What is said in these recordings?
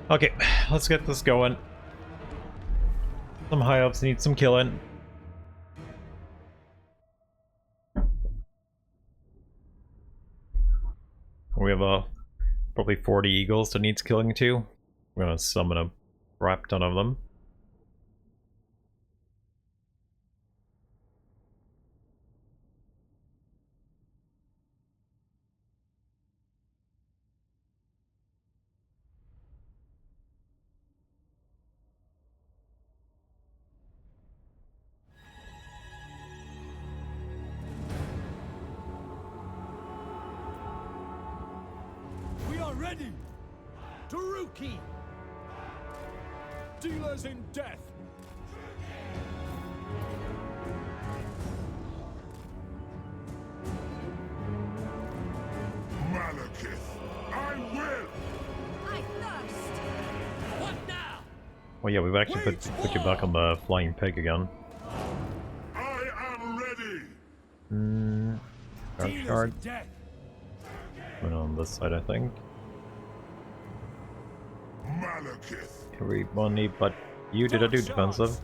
Okay, let's get this going. Some high ups need some killing. We have probably 40 eagles that needs killing too. We're gonna summon a crap ton of them. We are ready! Taruki! Dealers in death! Malekith, I will! I thirst! What now? Well, yeah, we've actually put you back on the flying pig again. I am ready! Dark Dealers shard. in death! Went on this side, I think. Malekith, Everybody but you. Did I do defensive?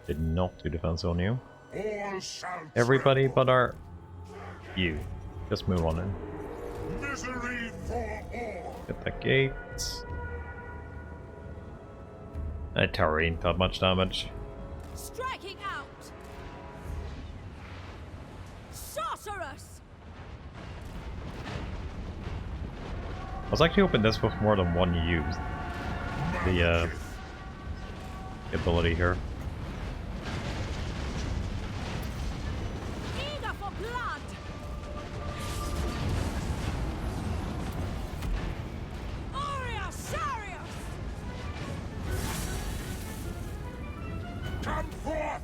Did not do defensive on you. all shall Everybody tremble. but you. Just move on in. Misery for all! Get the gate. That tower ain't that much damage. Striking out! Sorceress! I was actually hoping this was more than one use. The ability here. Eager for blood! Aurea Sarius! Come forth!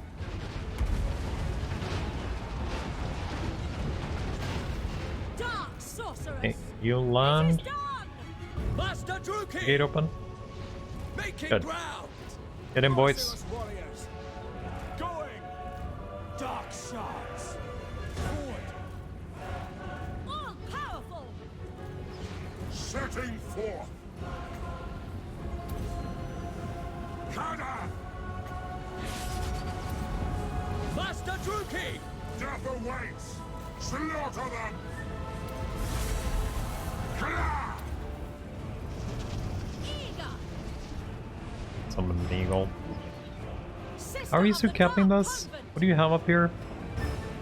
Dark sorceress! Hey, you It is land. done! Master Druki! Gate open. Making Good. ground! Get in, boys. Sorceress warriors! Going! Dark shards! Forward! All powerful! Setting forth! Kada! Master Druki! Death awaits! Slaughter them! Kala! Eager! Summon an eagle. Sister How are you of still the capping Dark this? Convent. What do you have up here?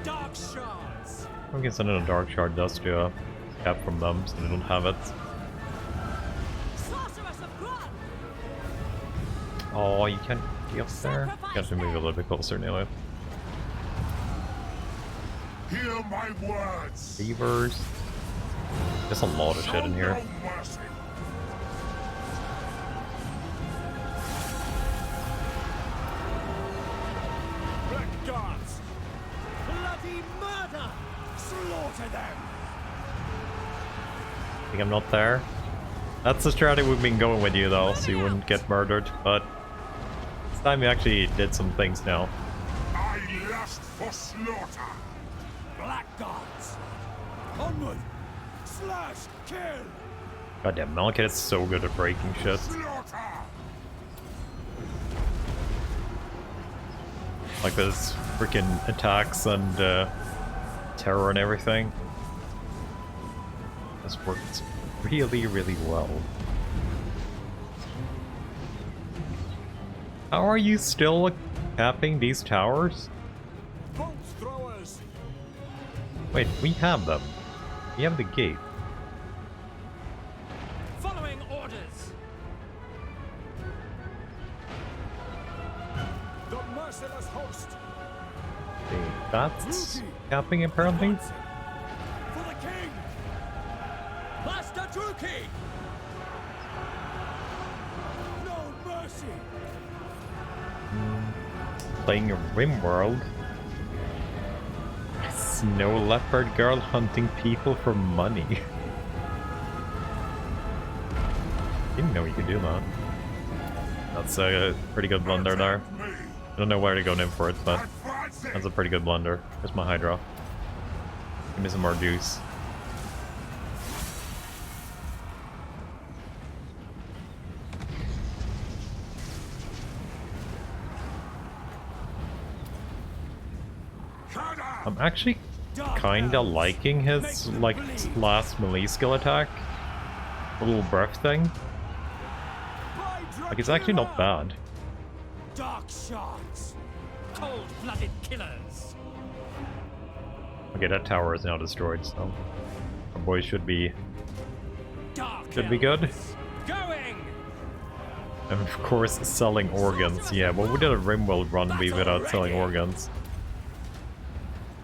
Dark shards! I'm guessing a dark shard does to cap from them, so they don't have it. Sorceress of Grun! Oh, you can't be up there? You have to move a little bit closer anyway. Hear my words! Beavers. There's a lot of shit in here. Show no mercy! Black guards! Bloody murder! Slaughter them! Think I'm not there? That's the strategy we've been going with you though, so you wouldn't get murdered, but this time you actually did some things now. I lust for slaughter! Black guards! Onward! Slash! Kill! Goddamn, Malekith is so good at breaking shit. Slaughter! Like those freaking attacks and terror and everything. This works really, really well. How are you still capping these towers? Bolt throwers! Wait, we have them. We have the gate. Following orders! The merciless host! Okay, that's capping apparently. Advancing. For the king! Master Druki! No mercy! Playing a RimWorld. Snow leopard girl hunting people for money. Didn't know you could do that. That's a pretty good blunder there. I don't know where to go in for it, but that's a pretty good blunder. Here's my Hydra. Give me some more juice. I'm actually kinda liking his, like, last melee skill attack. The little breath thing. Like, it's actually not bad. Dark shards, cold-blooded killers. Okay, that tower is now destroyed, so our boys should be Dark good. Going. And of course, selling organs. Yeah, but we did a Rimworld run be without selling organs.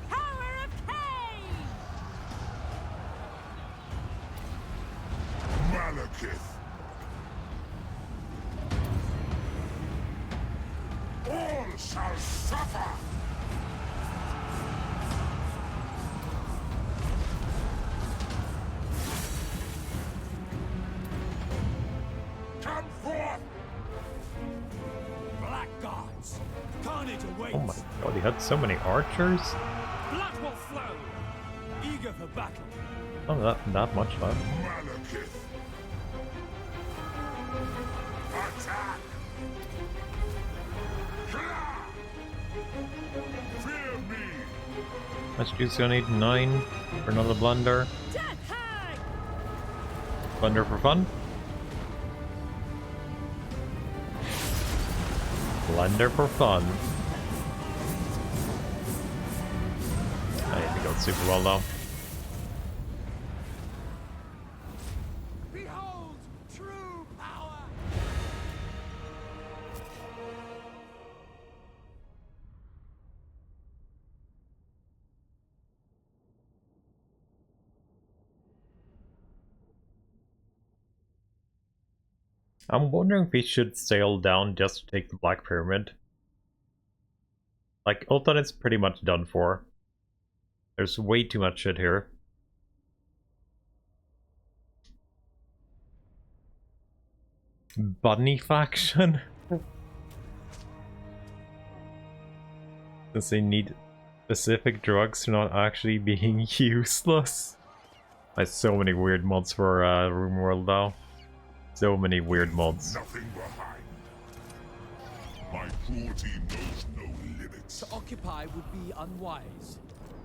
Power of Cain! Malekith. All shall suffer. Come forth. Black gods. Carnage awaits. Oh my god, he had so many archers? Blood will flow. Eager for battle. Not that much left. Malekith. Attack. Fear me. Much juice gonna need 9 for another blunder. Death hag! Blunder for fun. Blunder for fun. I didn't go super well though. Behold, true power. I'm wondering if we should sail down just to take the Black Pyramid. Like, Ultan is pretty much done for. There's way too much shit here. Bunny faction? Does they need specific drugs to not actually being useless? There's so many weird mods for RuneWorld now. So many weird mods. Nothing behind. My cruelty knows no limits. To occupy would be unwise.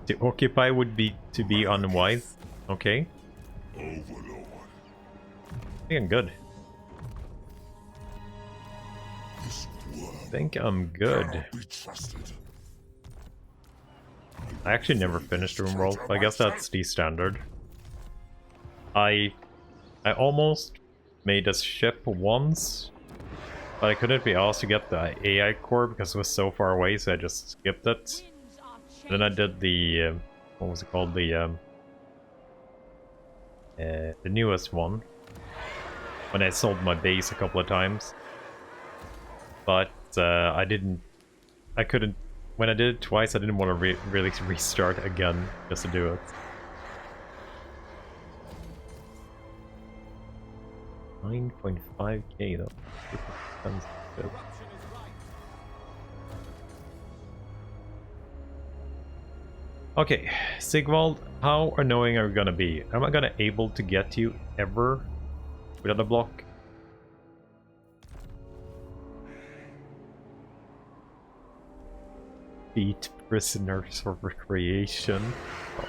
To occupy would be to be unwise. Okay. Overlord. I think I'm good. This world I think I'm good. cannot be trusted. I actually never finished RuneWorld. I guess that's the standard. I almost made a ship once, but I couldn't be asked to get the AI core because it was so far away, so I just skipped it. Winds are Then I did the what was it called? The newest one when I sold my base a couple of times, but I couldn't. When I did it twice, I didn't want to really restart again just to do it. 9.5k though. Sounds good. Okay, Sigvald, how annoying are we gonna be? Am I gonna able to get you ever without a block? Beat prisoners for recreation. Oh,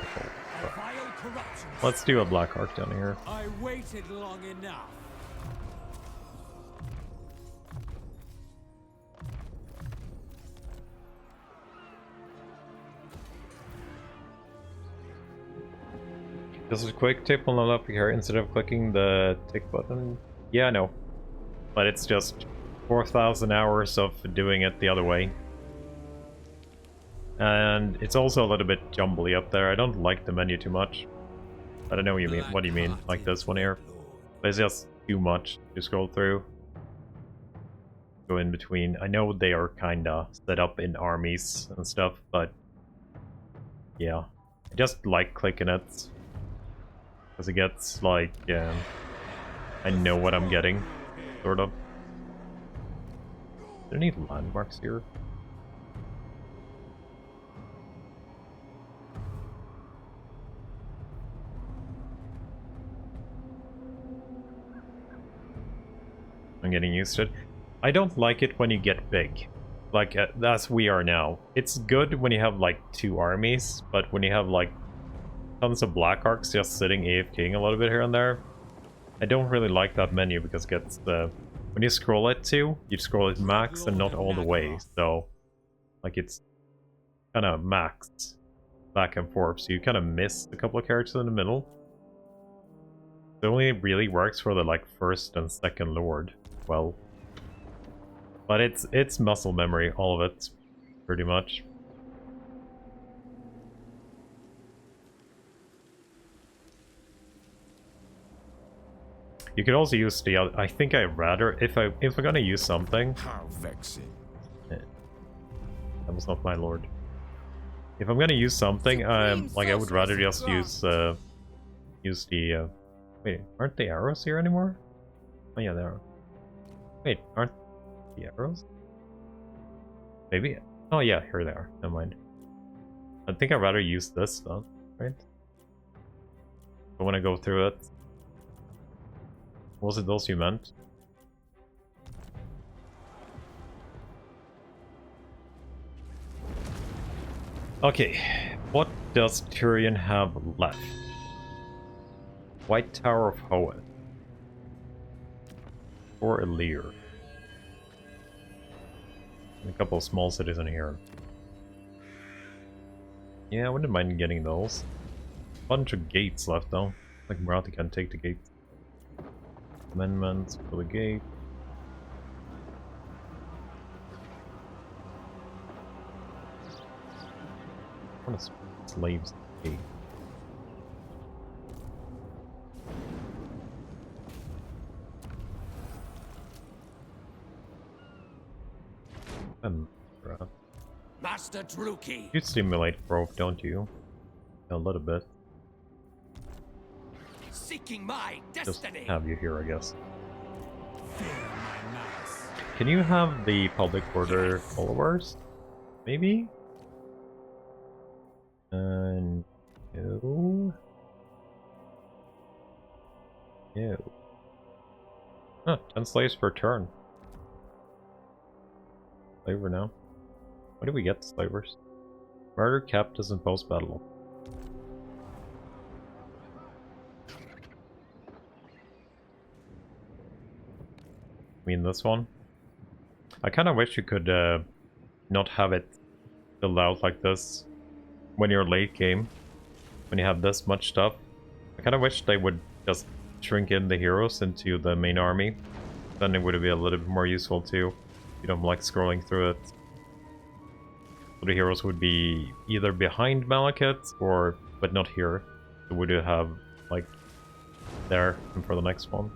A vile corruption. let's do a black arc down here. I waited long enough. Just a quick tip on the level up here, instead of clicking the tick button. Yeah, I know. But it's just 4,000 hours of doing it the other way. And it's also a little bit jumbly up there. I don't like the menu too much. I don't know what you mean. What do you mean? Like this one here? There's just too much to scroll through. Go in between. I know they are kinda set up in armies and stuff, but yeah. I just like clicking it. Because it gets like, I know what I'm getting, sort of. Are there any landmarks here? I'm getting used to it. I don't like it when you get big. Like, as we are now. It's good when you have, like, 2 armies, but when you have, like, tons of Black Arcs just sitting AFKing a little bit here and there, I don't really like that menu because it gets the... When you scroll it to, you scroll it max and not all the way, so... Like, it's kind of maxed back and forth, so you kind of miss a couple of characters in the middle. It only really works for the, like, first and second Lord. Well... But it's muscle memory, all of it, pretty much. You could also use the... I think I'd rather... If I'm gonna use something... How vexing. That was not my lord. If I'm gonna use something, like I would rather just use the... Wait, aren't the arrows here anymore? Oh yeah, they are. Wait, aren't the arrows? Maybe. Oh yeah, here they are. Never mind. I think I'd rather use this stuff, right? I want to go through it. Was it those you meant? Okay, what does Tyrion have left? White Tower of Hoeth. Or Elir. A couple of small cities in here. Yeah, I wouldn't mind getting those. Bunch of gates left though. Like Marathi can take the gates. Amendments for the gate. I want to slaves the gate. Master Druki. You stimulate growth, don't you? A little bit. Seeking my Just destiny. have you here, I guess. Fear my malice. Can you have the public order followers? Maybe? No. No. Huh, 10 slaves per turn. Slaver now. What do we get, slavers? Murder captives in post-battle. I mean this one? I kind of wish you could not have it filled out like this when you're late game. When you have this much stuff. I kind of wish they would just shrink in the heroes into the main army. Then it would be a little bit more useful too. You don't like scrolling through it. So the heroes would be either behind Malekith or, but not here. So would you have like there and for the next one?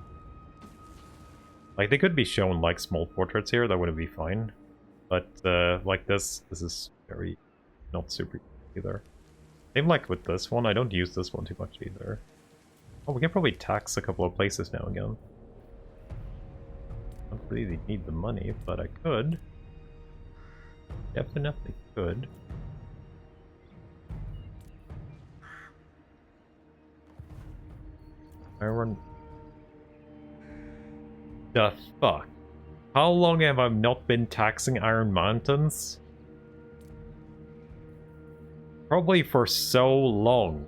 Like they could be shown like small portraits here, that wouldn't be fine. But like this is very not super either. Same like with this one, I don't use this one too much either. Oh, we can probably tax a couple of places now again. Don't really need the money, but I could. Definitely could. Iron. The fuck? How long have I not been taxing Iron Mountains? Probably for so long.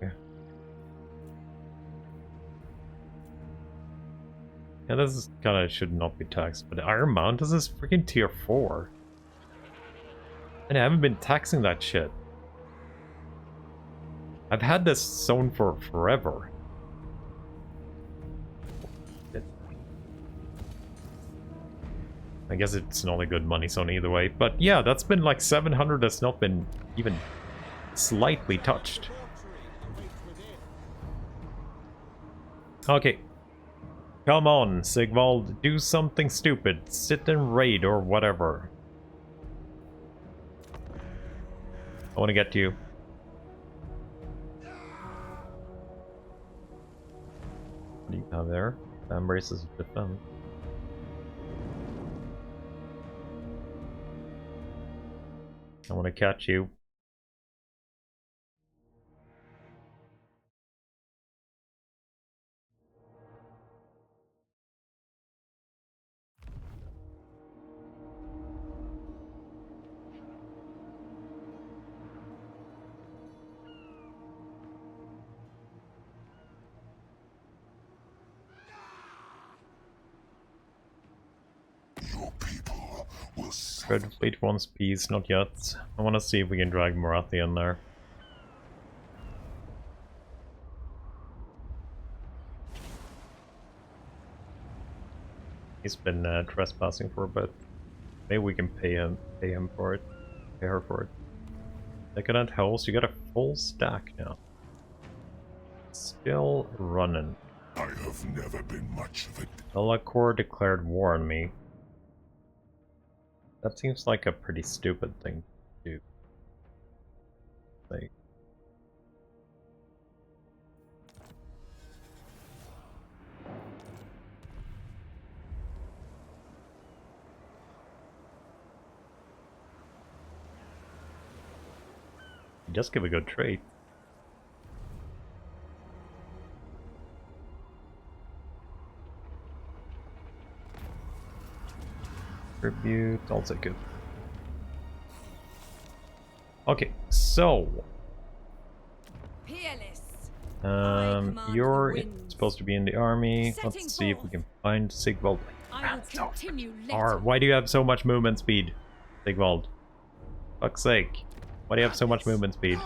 Yeah, this is kinda should not be taxed, but Iron Mountains is freaking tier 4. And I haven't been taxing that shit. I've had this zone for forever. I guess it's not a good money zone either way. But yeah, that's been like 700 that's not been even slightly touched. Okay. Come on, Sigvald, do something stupid. Sit and raid or whatever. I want to get to you. What do you have there? Embraces defense. I want to catch you. Red Fleet wants peace, not yet. I want to see if we can drag Marathi in there. He's been trespassing for a bit. Maybe we can pay him for it. Pay her for it. Decadent House, you got a full stack now. Still running. I have never been much of a... Elacor declared war on me. That seems like a pretty stupid thing to do. Like... Just give a good trade. Tribute, I'll take it. Okay, so you're supposed to be in the army. Let's see if we can find Sigvald. I will continue Why do you have so much movement speed, Sigvald? Fuck's sake. Why do you have so much movement speed?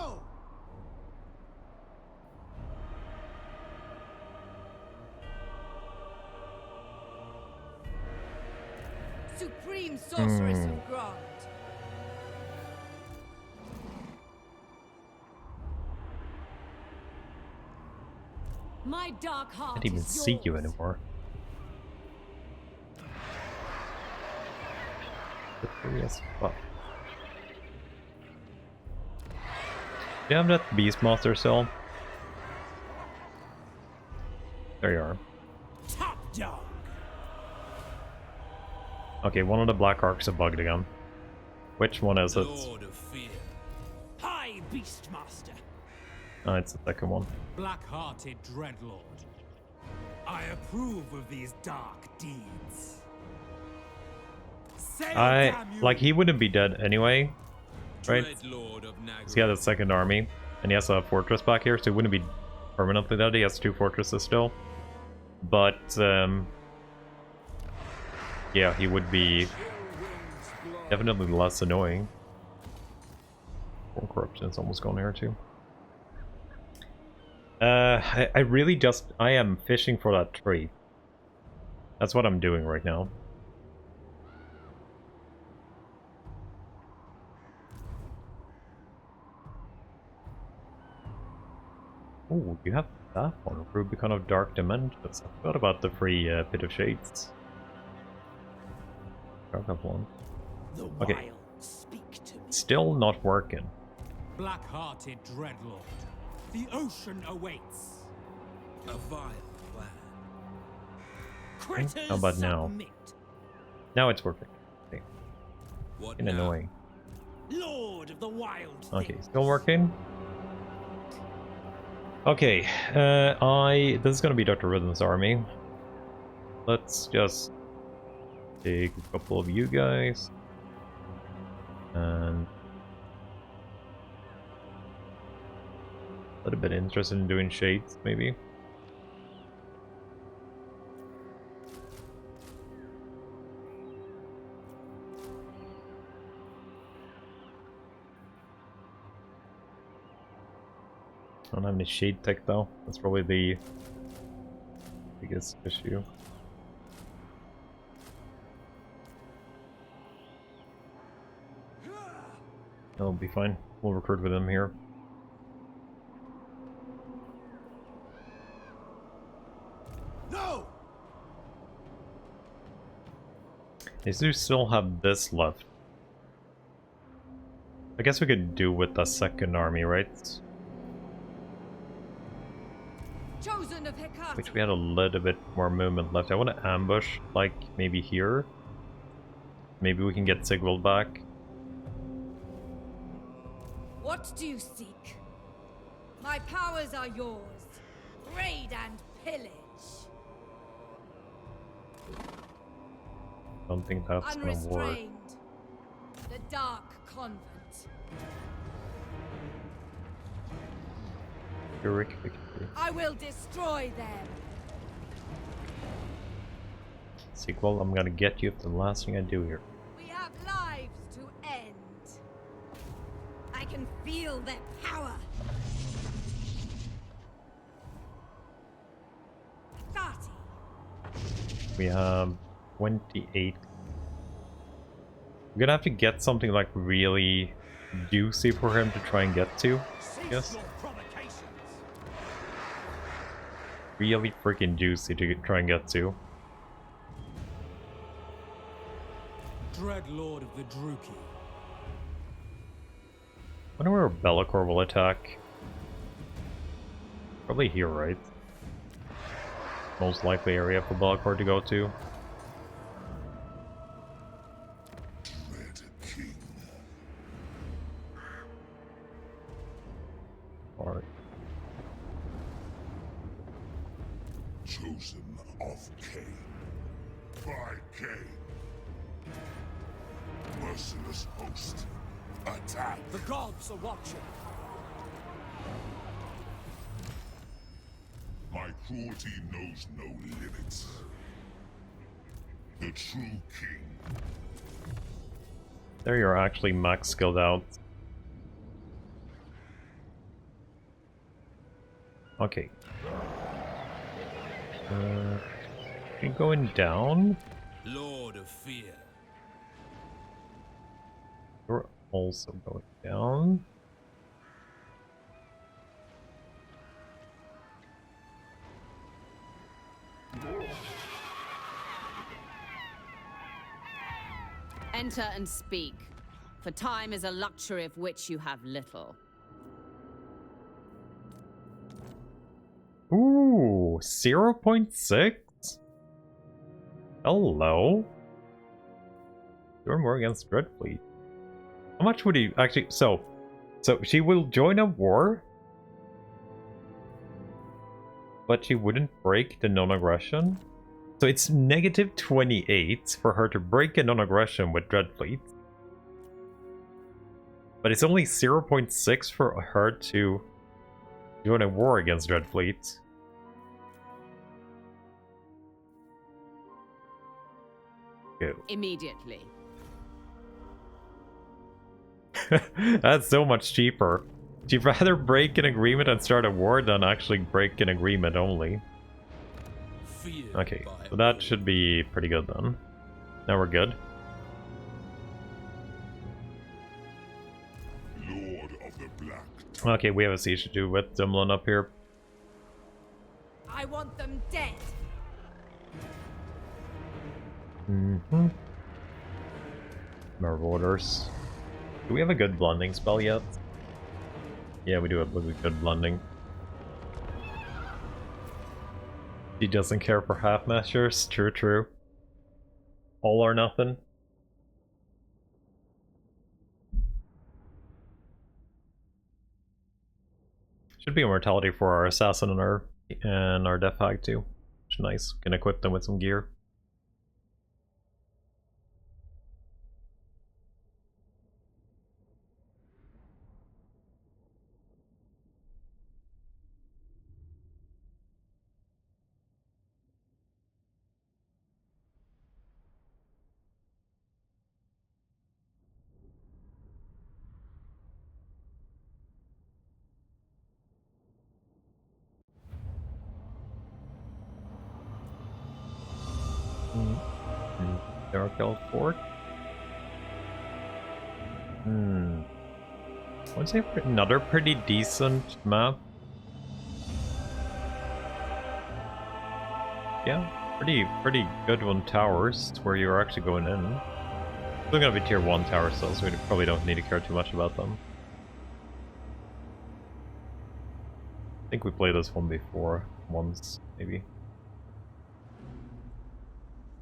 Supreme sorceress of Grant. My dark I heart can't even is see you yours. anymore. Yes, fuck. Do you have that Beastmaster cell? There you are. Top dog. Okay, one of the Black Arcs are bugged again. Which one is it? Lord of Fear. High Beastmaster. Oh, it's the second one. Black-hearted Dreadlord. I approve of these dark deeds. Sail, damn you, Like, he wouldn't be dead anyway, right? Dreadlord of Nagara. He has a second army, and he has a fortress back here, so he wouldn't be permanently dead. He has 2 fortresses still. But, yeah, he would be definitely less annoying. Corruption is almost gone here, too. I really just... I am fishing for that tree. That's what I'm doing right now. Oh, you have that one. Rubicon of Dark Dimensions. I forgot about the free Pit of Shades. Dark have one. The Okay. wild speak to me. Still not working. Black-hearted Dreadlord. The ocean awaits. A vile plan. Critters How about now? submit. Now it's working. Okay. What Fucking annoying. Lord of the wild Okay, things. still working. Okay, this is gonna be Dr. Rhythm's army. Let's just take a couple of you guys. And a little bit interested in doing shades, maybe. I don't have any shade tech though. That's probably the biggest issue. That'll be fine. We'll recruit with them here. No! They do still have this left. I guess we could do with the second army, right? Chosen of Hecate. Which we had a little bit more movement left. I want to ambush, like, maybe here. Maybe we can get Sigvald back. What do you seek? My powers are yours. Raid and pillage. Don't think that's gonna work. Unrestrained. The Dark Convent. Heroic victory. I will destroy them. Sigvald, I'm gonna get you if the last thing I do here. We have lives can feel their power. Starting. We have 28. We're gonna have to get something like really juicy for him to try and get to, I guess. Really freaking juicy to try and get to. Dread Lord of the Druki. Wonder where Bellicor will attack. Probably here, right? Most likely area for Bellicor to go to. Dread King. Alright. Chosen of Cain. By Cain. Merciless host. Attack. The gods are watching. My cruelty knows no limits. The true king. There you're actually max skilled out. Okay. You going down? Lord of Fear. You're also going down. Enter and speak, for time is a luxury of which you have little. Ooh, 0.6? Hello? You're more against Dreadfleet. How much would he actually... So she will join a war, but she wouldn't break the non-aggression. So it's negative 28 for her to break a non-aggression with Dreadfleet. But it's only 0.6 for her to join a war against Dreadfleet. Go. Immediately. That's so much cheaper. She'd rather break an agreement and start a war than actually break an agreement only. Okay, so that should be pretty good then. Now we're good. Lord of the Black. Okay, we have a siege to do with Dimlin up here. I want them dead. Mm-hmm. Marauders. Do we have a good blending spell yet? Yeah, we do have a good blending. He doesn't care for half measures. True, true. All or nothing. Should be immortality for our assassin and our death hag too. Which is nice. Can equip them with some gear. Dark Elf Fort. I would say another pretty decent map. Yeah, pretty good on towers. It's where you're actually going in. Still gonna be tier 1 tower cells, so we probably don't need to care too much about them. I think we played this one before, once, maybe.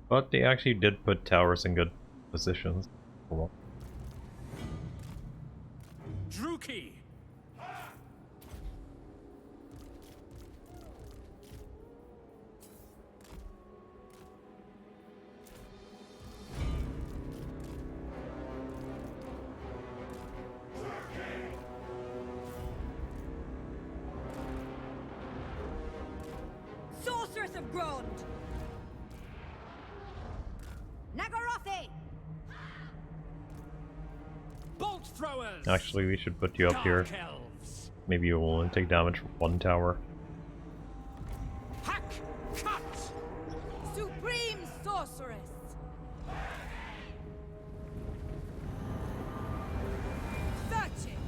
But they actually did put towers in good positions. Cool. Druki. Sorceress of Grond. Nagarothi. Bolt bolt throwers. Actually, we should put you up here. Dark elves. Maybe you will only take damage from one tower. Hack, cut. Supreme sorceress. Searching.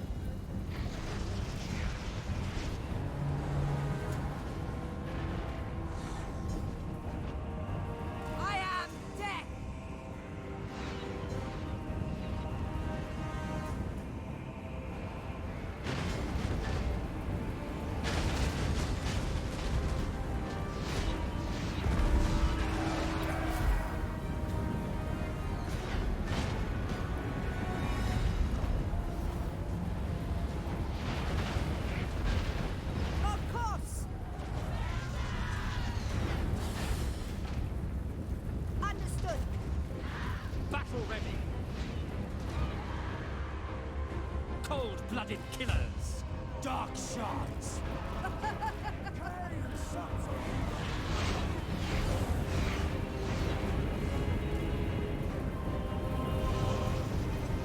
I am death. Of course. Understood. Battle ready. Cold-blooded killers. Dark shards.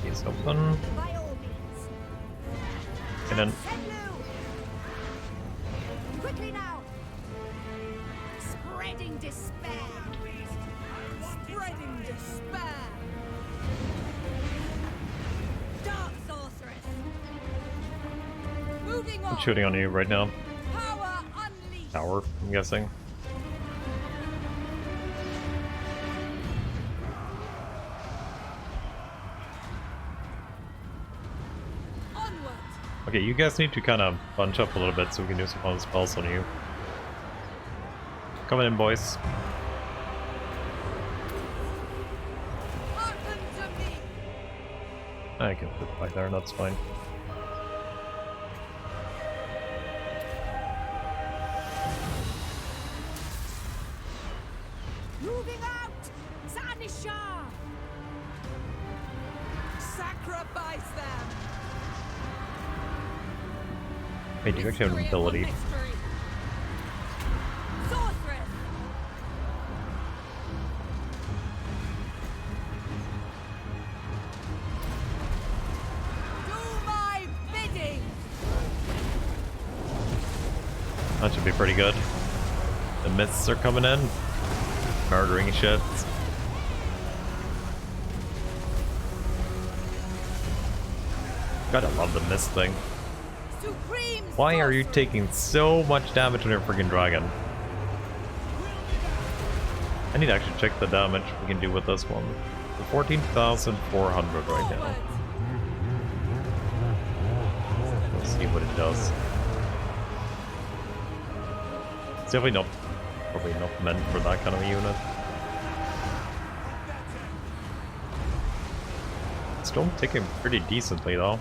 He's open. By all means. And then Senlu! Quickly now! Spreading despair! Spreading despair! Dark sorceress! Moving on! I'm shooting on you right now. Power unleashed! Tower, I'm guessing. Onward! Okay, you guys need to kind of bunch up a little bit so we can do some fun spells on you. Coming in, boys. Hearken to me! I can put back there, that's fine. Moving out! Zanisha! Sacrifice them! Wait, do you actually have an ability? Sorceress! Do my bidding! That should be pretty good. The mists are coming in. Murdering shit. Gotta love the mist thing. Supreme Why are you sorceress! taking so much damage on your freaking dragon? I need to actually check the damage we can do with this one. 14,400 right now. Forward! Let's see what it does. It's definitely not, probably not meant for that kind of a unit. Storm ticking pretty decently though.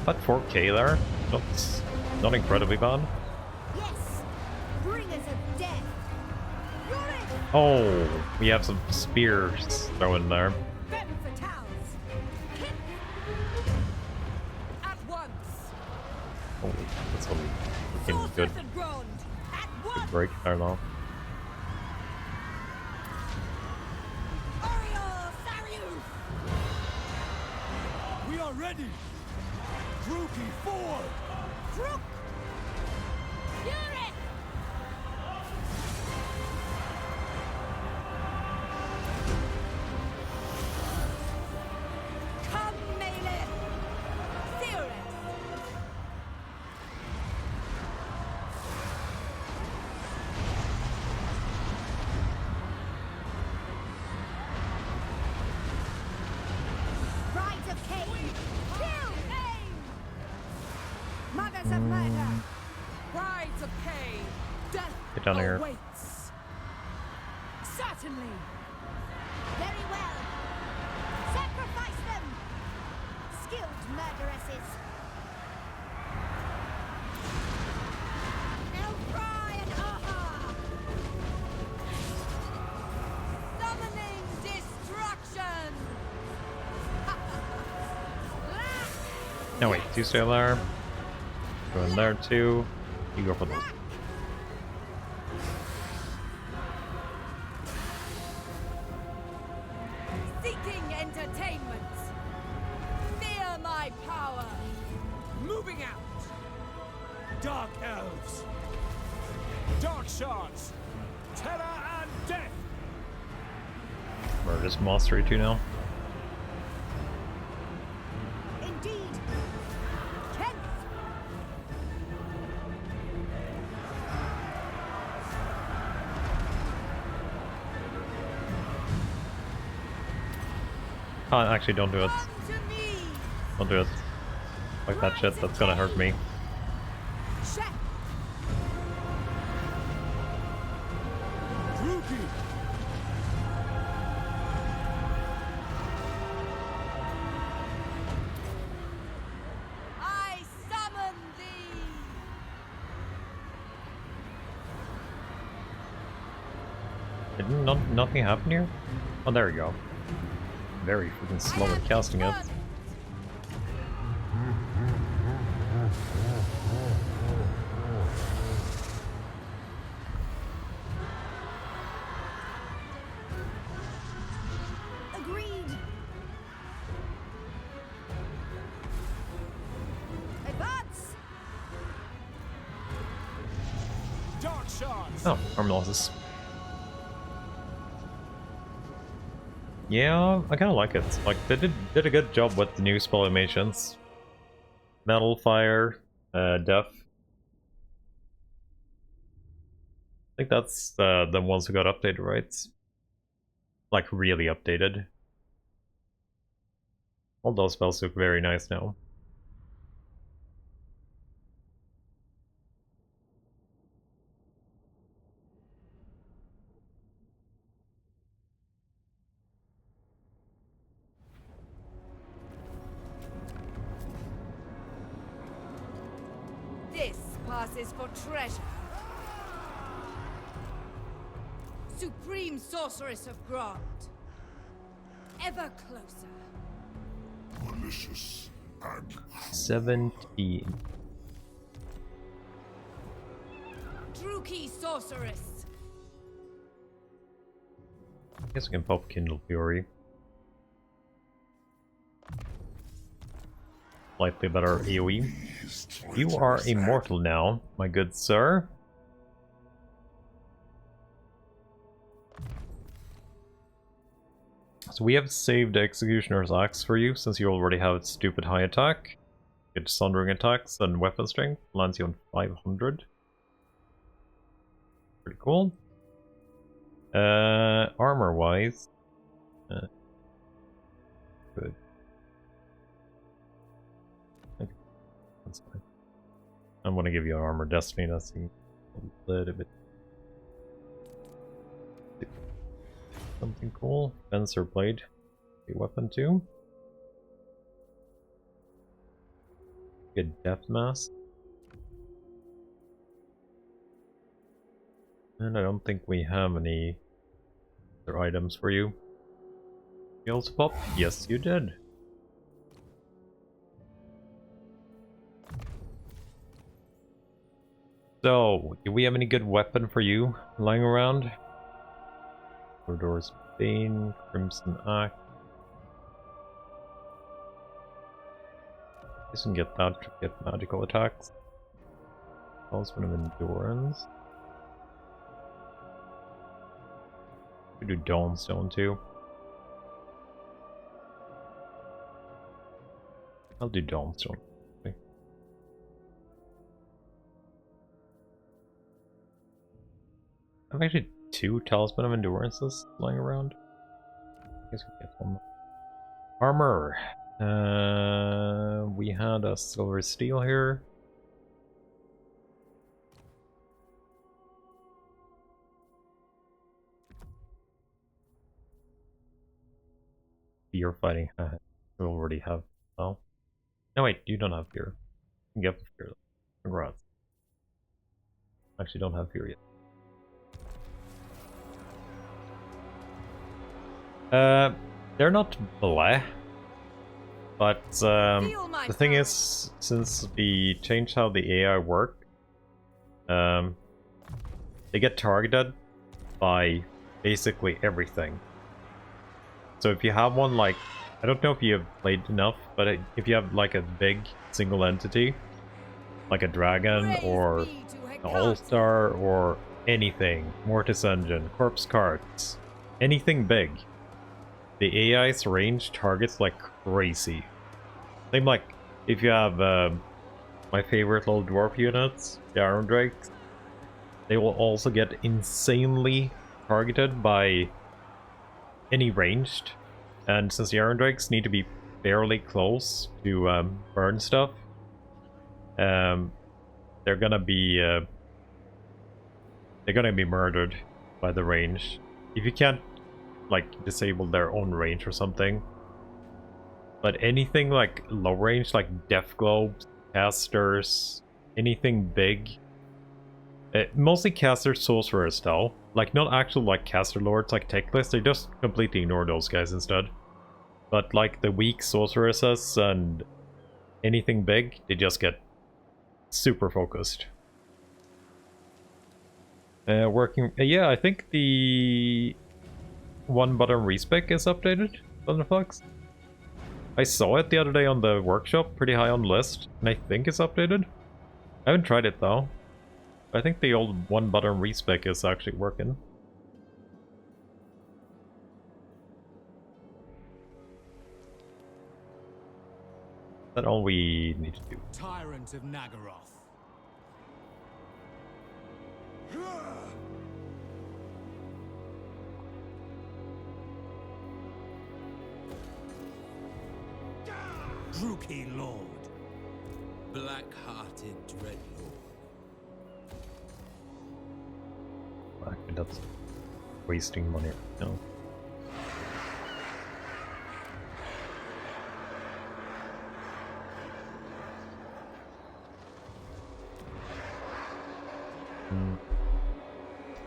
About 4k there. Not incredibly bad. Yes! Bringers of death! You're it! Oh, we have some spears thrown there. Femme fatales! Hit! At once! Holy, that's a freaking good, Sorceress and Grond! At good once! break. I don't know. Oriole Sarius! We are ready. Groupie forward. Crook! Fury! Come, Malekith! Sirius! Brides of Cain! Kill Cain! Mothers of murder! Brides of Cain! Death Get down here. awaits! Certainly! Very well! Sacrifice them! Skilled murderesses! Now cry and aha! Summoning destruction! No wait, two stay there. Go in there too. You go for those. Dark Elves. Dark Shards. Terror and death. Murder this mastery too now. Indeed. Kent. Actually, don't do it. Come to me. Don't do it. Like that shit, that's gonna hurt me. Check. Rookie. I summon thee. Did nothing happen here? Oh, there we go. Very freaking slow at casting it. Agreed. Advance. Dark Shards. Oh, arm losses. Yeah, I kind of like it. Like, they did a good job with the new spell animations. Metal, fire, death. I think that's the ones who got updated, right? Like, really updated. All those spells look very nice now. This passes for treasure. Supreme Sorceress of Grant. Ever closer. Malicious and 17. Druki Sorceress. I guess I can pop Kindle Fury. Slightly better AoE. You are immortal now, my good sir. So we have saved Executioner's Axe for you, since you already have stupid high attack. Get Sundering attacks and weapon strength, lands you on 500. Pretty cool. Armor-wise... good. Okay, that's fine. I'm gonna give you an Armor Destiny, that seems a little bit... something cool. Fencer Blade. A weapon too. Good Death Mask. And I don't think we have any other items for you. You also pop? Yes, you did. So, do we have any good weapon for you lying around? Corridor's Bane, Crimson Axe. You can get that to get magical attacks. Talisman of Endurance. We do Dawnstone too. I'll do Dawnstone. Okay. I have actually 2 Talisman of Endurances lying around. I guess we get one. Armor. We had a Silver Steel here. Fear fighting. We already have. Oh. No, wait, you don't have fear. You can get the fear. Congrats. Actually, don't have fear yet. They're not bleh. But the thing is, since we changed how the AI work, they get targeted by basically everything. So if you have one like, I don't know if you have played enough, but if you have like a big single entity, like a dragon Praise or be to an Hecate. all-star or anything, Mortis Engine, Corpse Cards, anything big. The AI's range targets like crazy. Same like if you have my favorite little dwarf units, the Iron Drakes, they will also get insanely targeted by any ranged. And since the Iron Drakes need to be fairly close to burn stuff, they're gonna be murdered by the range. If you can't like disable their own range or something. But anything like low range, like Death Globes, casters, anything big. Mostly casters, sorcerers though. Like not actual like caster lords like Techless, they just completely ignore those guys instead. But like the weak sorceresses and anything big, they just get super focused. Yeah, I think the one button respec is updated, Thunderflux. I saw it the other day on the workshop, pretty high on the list, and I think it's updated. I haven't tried it though. I think the old one button respec is actually working. Is that all we need to do? Tyrant of Nagaroth. Druki Lord. Black-hearted Dreadlord. Actually, that's wasting money. No.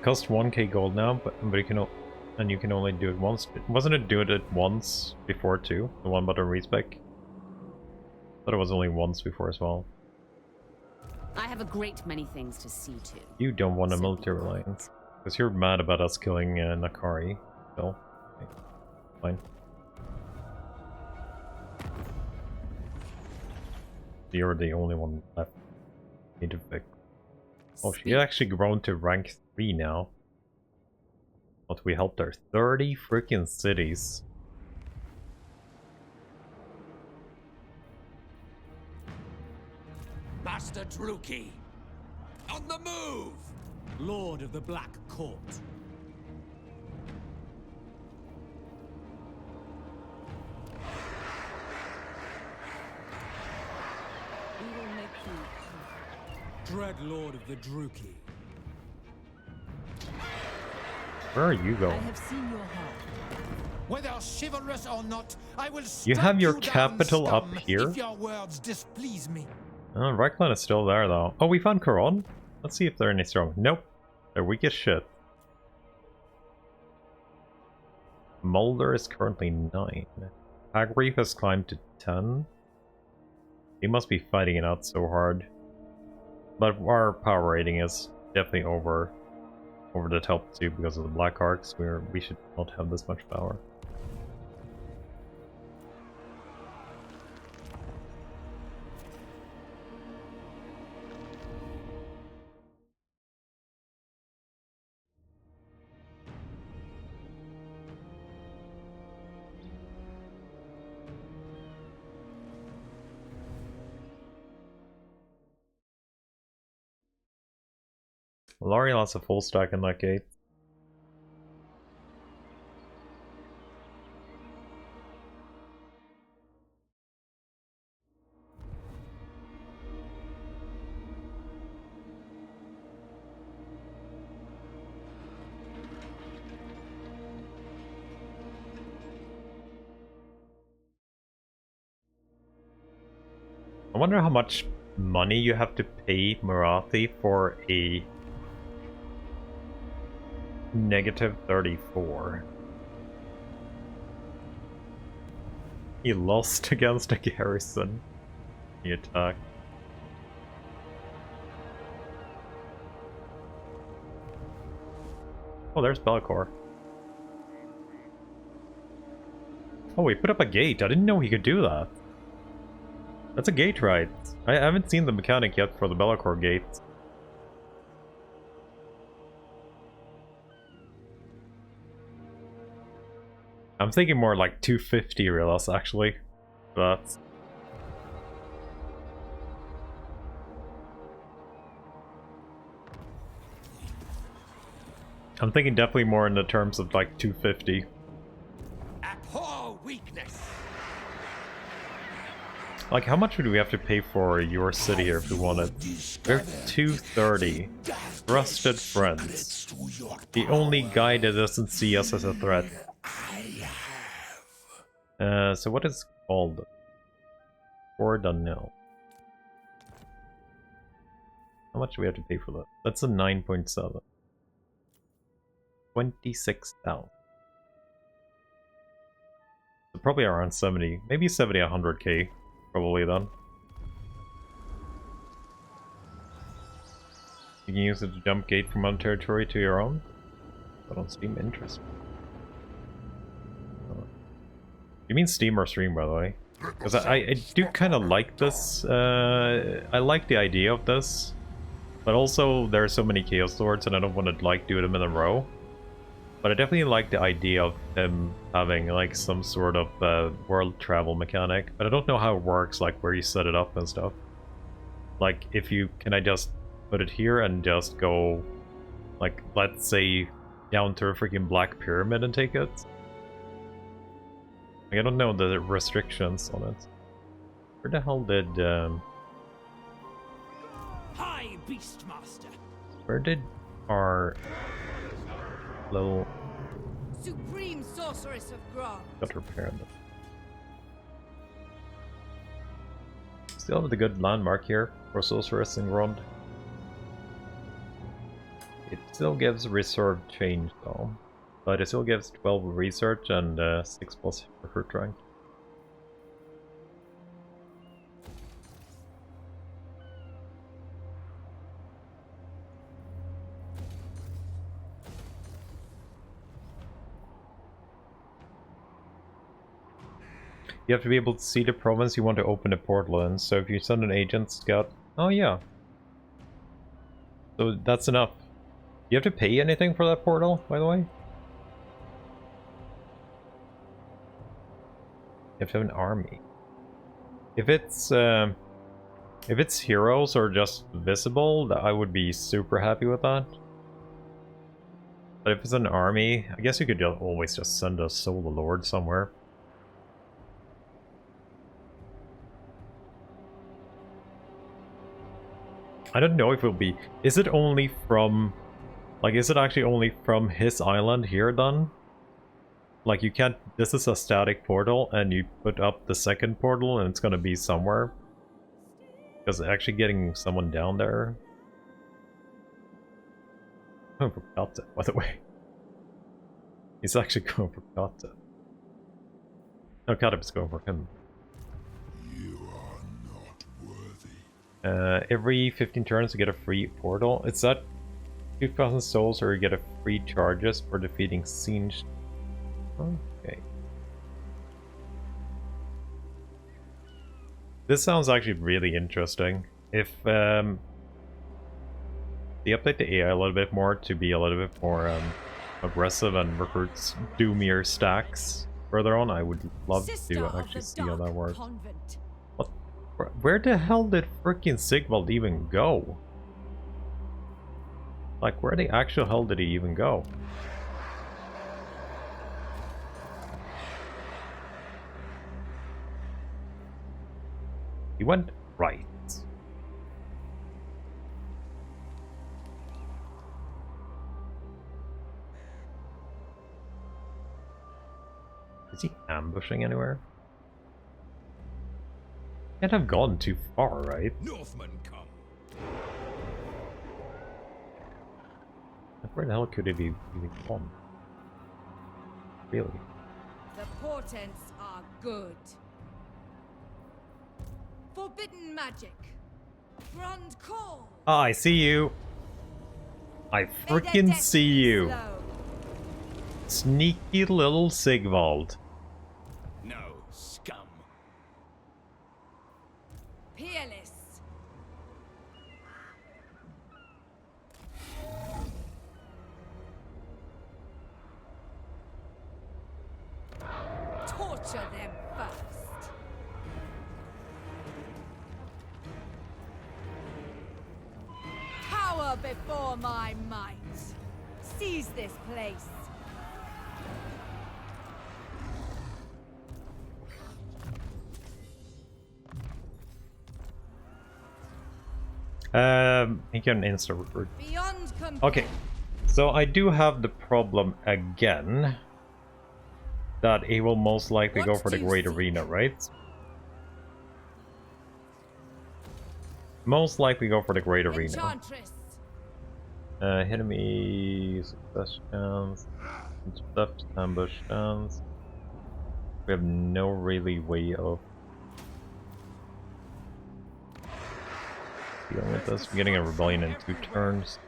Cost 1k gold now, but you can only do it once. Wasn't it doing it once before too? The one button respec. Thought it was only once before as well. I have a great many things to see to. You don't want a military alliance because you're mad about us killing Nakari. So, okay. Fine. You're the only one left. Need to fix. Oh, she's actually grown to rank 3 now. But we helped her 30 freaking cities. Master Druki! On the move! Lord of the Black Court. Dread Lord of the Druki. Where are you I going? have seen your heart. Whether chivalrous or not, I will You have your strike down, capital up scum, here? If your words displease me. Oh, Reichland is still there though. Oh, we found Coron? Let's see if they're any strong. Nope. They're weak as shit. Mulder is currently 9. Hagreef has climbed to 10. He must be fighting it out so hard. But our power rating is definitely over the top too because of the Black Arcs. We should not have this much power. Laurie lost a full stack in that gate. I wonder how much money you have to pay Marathi for a -34. He lost against a garrison. He attacked. Oh, there's Belcor. Oh, he put up a gate. I didn't know he could do that. That's a gate, right? I haven't seen the mechanic yet for the Bellacore gate. I'm thinking more like 250 reals actually, but I'm thinking definitely more in the terms of like 250. Abhor weakness. Like, how much would we have to pay for your city here if we wanted? We're 230. Trusted friends. The only guy that doesn't see us as a threat. So what is it called? Or Dunhill. How much do we have to pay for that? That's a 9.7. 26,000. So probably around 70, maybe 70, 100k, probably then. You can use it to jump gate from one territory to your own. That don't seem interesting. You mean Steam or stream, by the way? Because I do kind of like this. I like the idea of this, but also there are so many Chaos Lords, and I don't want to like do them in a row. But I definitely like the idea of him having like some sort of world travel mechanic. But I don't know how it works, like where you set it up and stuff. Like if you, can I just put it here and just go, like let's say down to a freaking Black Pyramid and take it? Like, I don't know the restrictions on it. Where the hell did High Beastmaster. where did our little Supreme Sorceress of Grog. got repaired? Still have the good landmark here for Sorceress and Grond. It still gives reserved change though, but it still gives 12 research and 6+ recruit rank. You have to be able to see the province you want to open a portal in, so if you send an agent scout... Oh yeah. So that's enough. You have to pay anything for that portal, by the way? You have to have an army. If it's heroes or just visible, I would be super happy with that. But if it's an army, I guess you could always just send a Solar Lord somewhere. I don't know if it'll be... Is it only from... Like, is it actually only from his island here, then? Like, you can't... This is a static portal, and you put up the second portal, and it's gonna be somewhere. Because actually getting someone down there... I'm going for Kata, by the way. He's actually going for Kata. No, Kata is going for him. You are not worthy. Every 15 turns you get a free portal. It's that 2,000 souls or you get a free charges for defeating Siege. Okay. This sounds actually really interesting. If they update the AI a little bit more to be a little bit more aggressive and recruits doomier stacks further on, I would love to actually see how that works. Convent. What? Where the hell did freaking Sigvald even go? Like, where the actual hell did he even go? He went right. Is he ambushing anywhere? Can't have gone too far, right? Northmen come. Like, where the hell could it be even gone? Really? The portents are good. Forbidden magic. Grand call. Ah, I see you. I freaking see you. Sneaky little Sigvald. No, scum. capture them first. Cower before my might. Seize this place. He can insta recruit. Beyond Okay, so I do have the problem again that he will most likely go What for the do you Great seek? Arena, right? Most likely go for the Great Arena. Enchantress. Enemy success chance, intercept, ambush chance. We have no really way of dealing with this. We're getting a rebellion in 2 turns.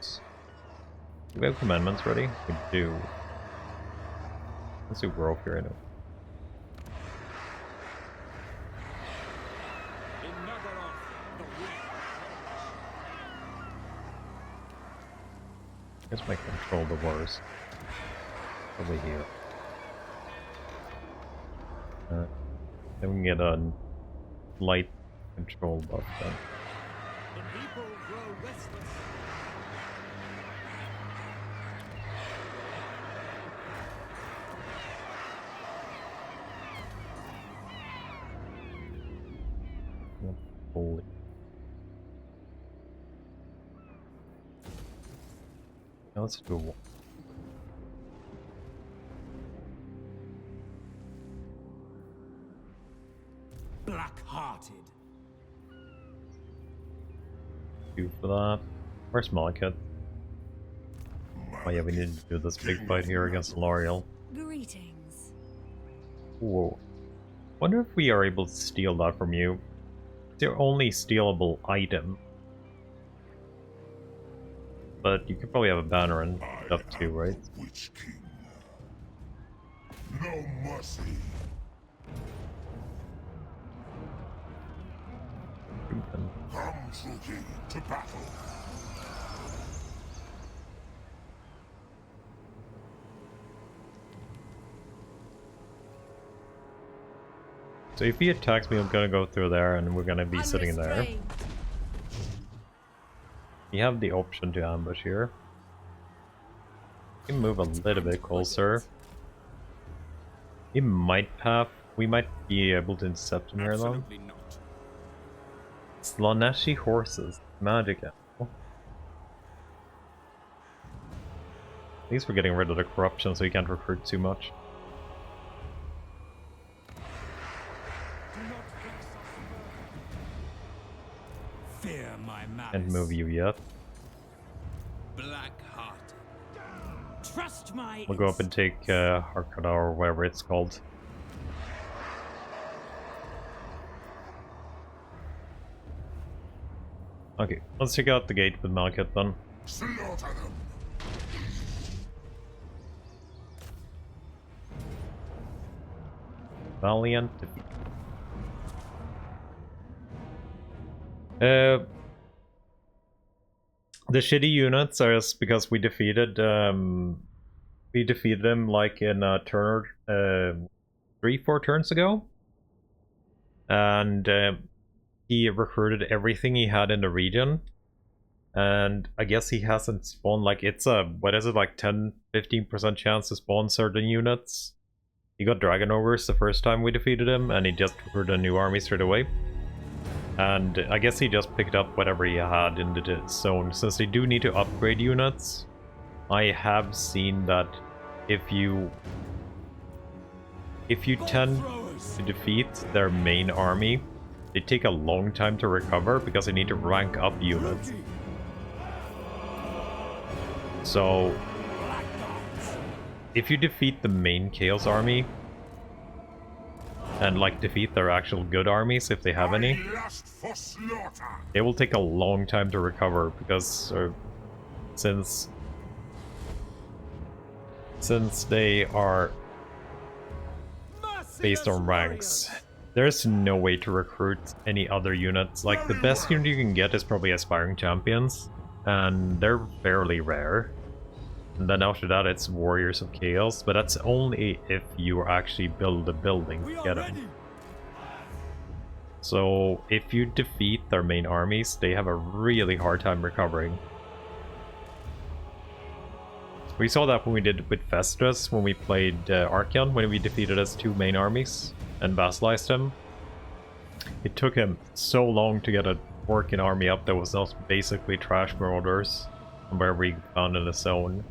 Do we have commandments ready? We do. Let's do growth here anyway. In Nagaroth, the wind. Let's make control the worst. Over here. Then we can get a light control buff then. The people grow restless. Holy. Now let's do one. Black-hearted. 2 for that. Where's Malekith? Oh yeah, we need to do this big fight here against L'Oreal. Greetings. Whoa. Wonder if we are able to steal that from you. It's your only stealable item. But you could probably have a banner and stuff too, right? Witch King. No mercy. Come, Suki, to battle. So if he attacks me, I'm gonna go through there and we're gonna be sitting there. Unrestrained. You have the option to ambush here. You can move a little bit closer. He might path. We might be able to intercept him here though. Absolutely not. Slaneshi horses. Magic animal. At least we're getting rid of the corruption so he can't recruit too much. Do not vex us further. Fear my malice. Can't move you yet. Black-hearted. Trust my We'll go up and take Harkada or whatever it's called. Okay, let's check out the gate with Malekith then. Slaughter them. Valiant defeat. The shitty units are just because we defeated them like in a turn 3-4 turns ago. And he recruited everything he had in the region. And I guess he hasn't spawned, like, it's a, what is it, like 10-15% chance to spawn certain units. He got Dragon Ogres the first time we defeated him, and he just recruited a new army straight away. And I guess he just picked up whatever he had in the zone. Since they do need to upgrade units, I have seen that if you tend to defeat their main army, they take a long time to recover because they need to rank up units. So if you defeat the main Chaos army and like defeat their actual good armies if they have any, Lust for slaughter. it will take a long time to recover because since they are based on ranks, there's no way to recruit any other units. Like the best unit you can get is probably Aspiring Champions, and they're fairly rare. And then after that it's Warriors of Chaos, but that's only if you actually build a building We to are get ready. them. So if you defeat their main armies, they have a really hard time recovering. We saw that when we did with Festus, when we played Archeon, when we defeated his 2 main armies and vassalized him. It took him so long to get a working army up that was not basically trash marauders where we found in the zone.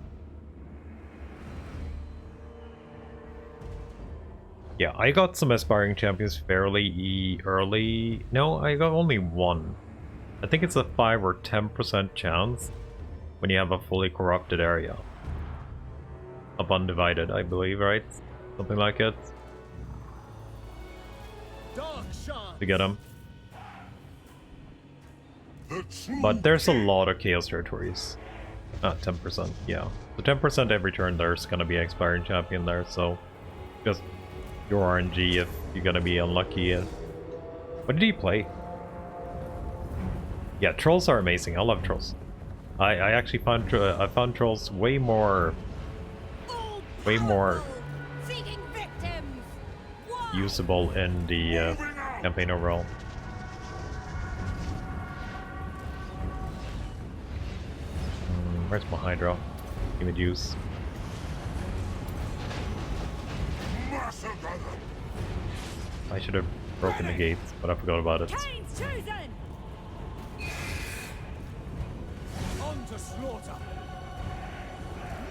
Yeah, I got some aspiring champions fairly early. No, I got only 1. I think it's a 5 or 10% chance when you have a fully corrupted area. Up undivided, I believe, right? Something like it. Dark Shard. To get them. The true But there's a king. lot of chaos territories. 10%, yeah. So 10% every turn there's gonna be an expiring champion there, so just your RNG if you're gonna be unlucky. What did he play? Yeah, trolls are amazing. I love trolls. I actually found I found trolls way more Seeking victims. War. usable in the campaign overall. Where's my Hydra? Give me juice. Massacre them. I should have broken the gates, but I forgot about it. Kane's chosen. On to slaughter.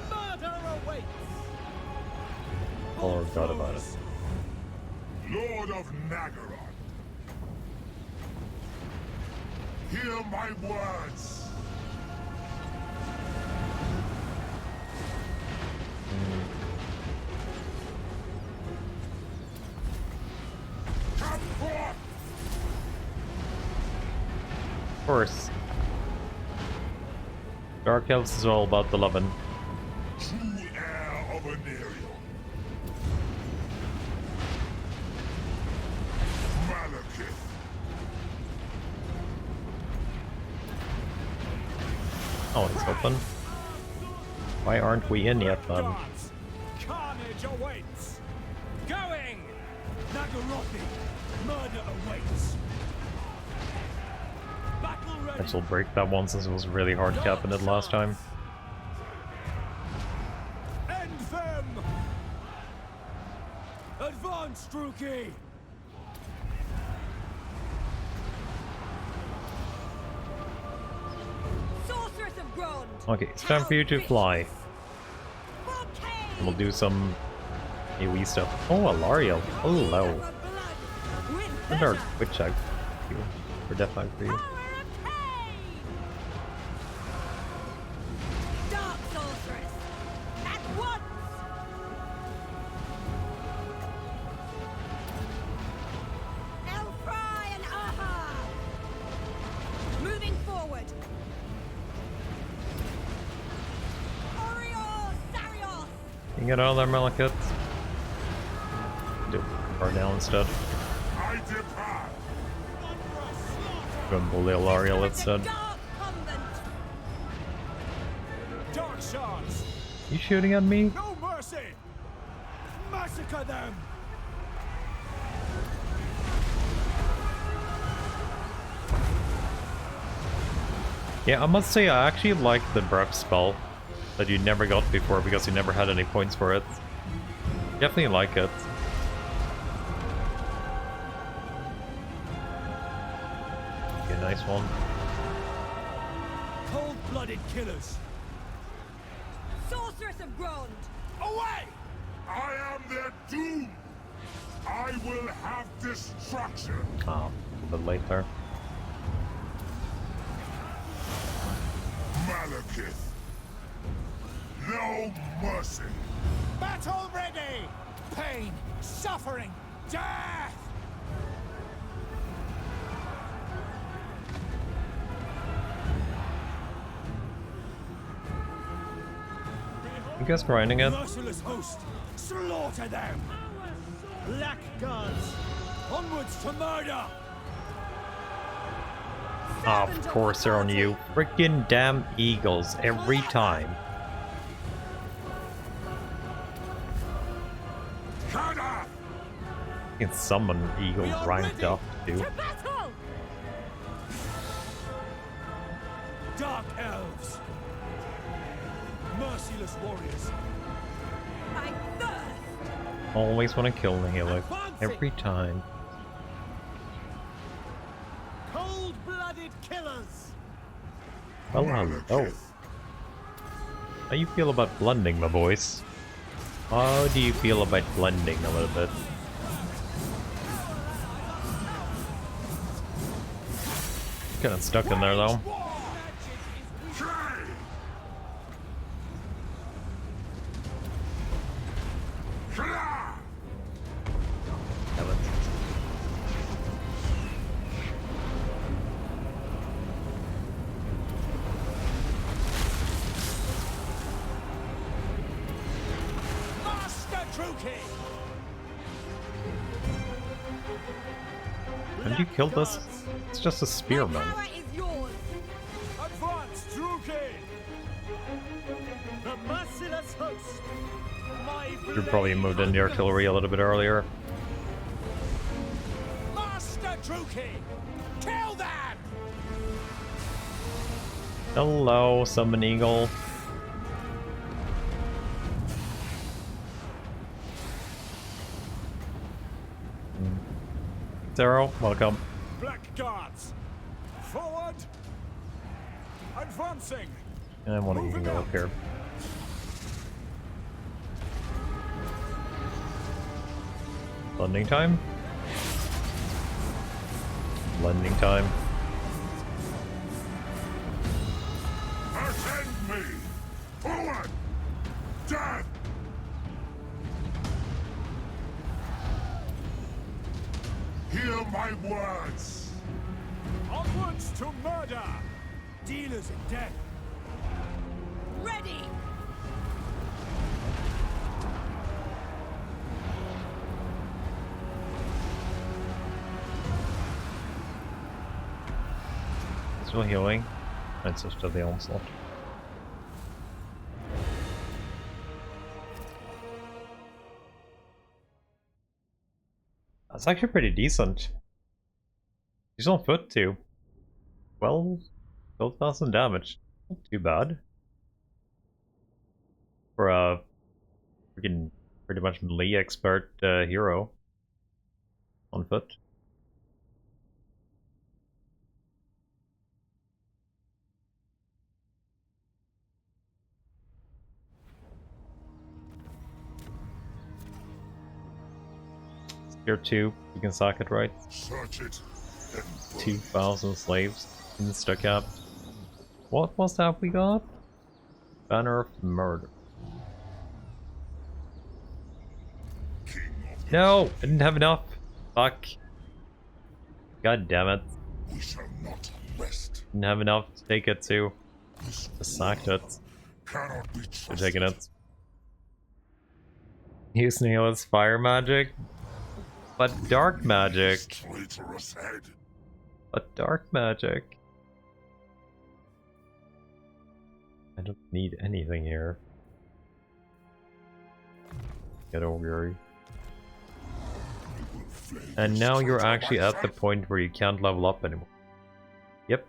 Murder awaits. Oh, forgot about it. Lord of Nagaron. Hear my words. Come forth. Of course. Dark Elves is all about the lovin'. True heir of Anariel. Malekith. Oh, it's open. Why aren't we in yet, then? Guards. Carnage awaits. Going. Nagarothi. Murder awaits. Battle ready. Guess we'll break that one since it was really hard capping it last time. End them. Advance, Druki. Sorceress of Grond. Okay, it's time for you to fly. For Kane. And we'll do some AoE stuff. Oh, Alariel. Hello. Our blood. With And our pleasure. Witch Egg. For Death Egg for you. Power of Kane. Dark sorceress. At once. Elfry and Aha. Moving forward. Oriol Sarios. You can get out of there, Malekith. Do far down instead. I depart. Go and bully Alariel instead. Dark Convent. Dark shards. You shooting at me? No mercy. Massacre them. Yeah, I must say I actually like the breath spell that you never got before because you never had any points for it. Definitely like it. Okay, nice one. Cold-blooded killers. Sorceress of Grond. Away. I am their doom. I will have destruction. Oh, a little bit late there. Malekith. No mercy. Battle ready! Pain, suffering, death! You guys grinding it? Merciless host. Slaughter them. Black guards. Onwards to murder. Of course they're on you. Freaking damn eagles every time. You can summon Eagle We are ranked ready up, too. To battle! Dark Elves! Merciless warriors! My thirst! Always want to kill the healer. Every time. Cold-blooded killers! Well, hello. How you feel about blending, my boys? How do you feel about blending a little bit? Getting stuck in there though. Damn it. Master Druki! How did you kill this? It's just a My spearman. power is yours! Advance, Druki! The merciless host! My Should probably blade moved in the artillery a little bit earlier. Master Druki! Kill them! Hello, summon eagle. Zero, welcome. Blackguards! Forward! Advancing! And one of you can go up here. Blending time? Blending time. Attend me! Forward! Death! Hear my words! Onwards to murder! Dealers in death! Ready! Still healing. It's just the onslaught. That's actually pretty decent. He's on foot too. 12,000 damage. Not too bad. For a freaking pretty much melee expert hero. On foot. Tier 2, you can sack it right. Search it and burn. 2,000 slaves. Insta-cap. What was that we got? Banner of Murder. King of the No! I didn't have enough! Fuck. God damn it. we shall not rest. Didn't have enough to take it too. This Just sacked it. cannot be We're trusted. taking it. Use Neo's fire magic. But dark magic. Traitorous head. But dark magic. I don't need anything here. Get over. And now you're actually at the point where you can't level up anymore. Yep.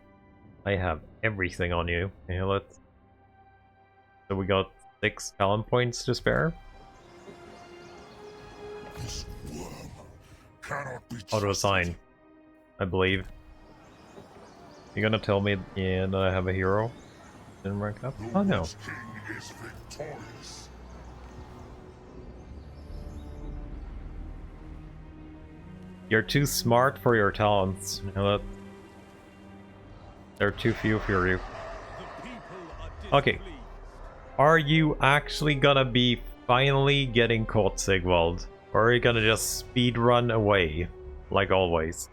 I have everything on you. Nail it. So we got 6 talent points to spare. This worm cannot be trusted. Auto assign, I believe. You're gonna tell me that I have a hero? Didn't rank up? The Oh no. Witch King is victorious. You're too smart for your talents. You know that? There are too few for you. The people are Okay. displeased. Are you actually gonna be finally getting caught, Sigvald? Or are you gonna just speed run away? Like always?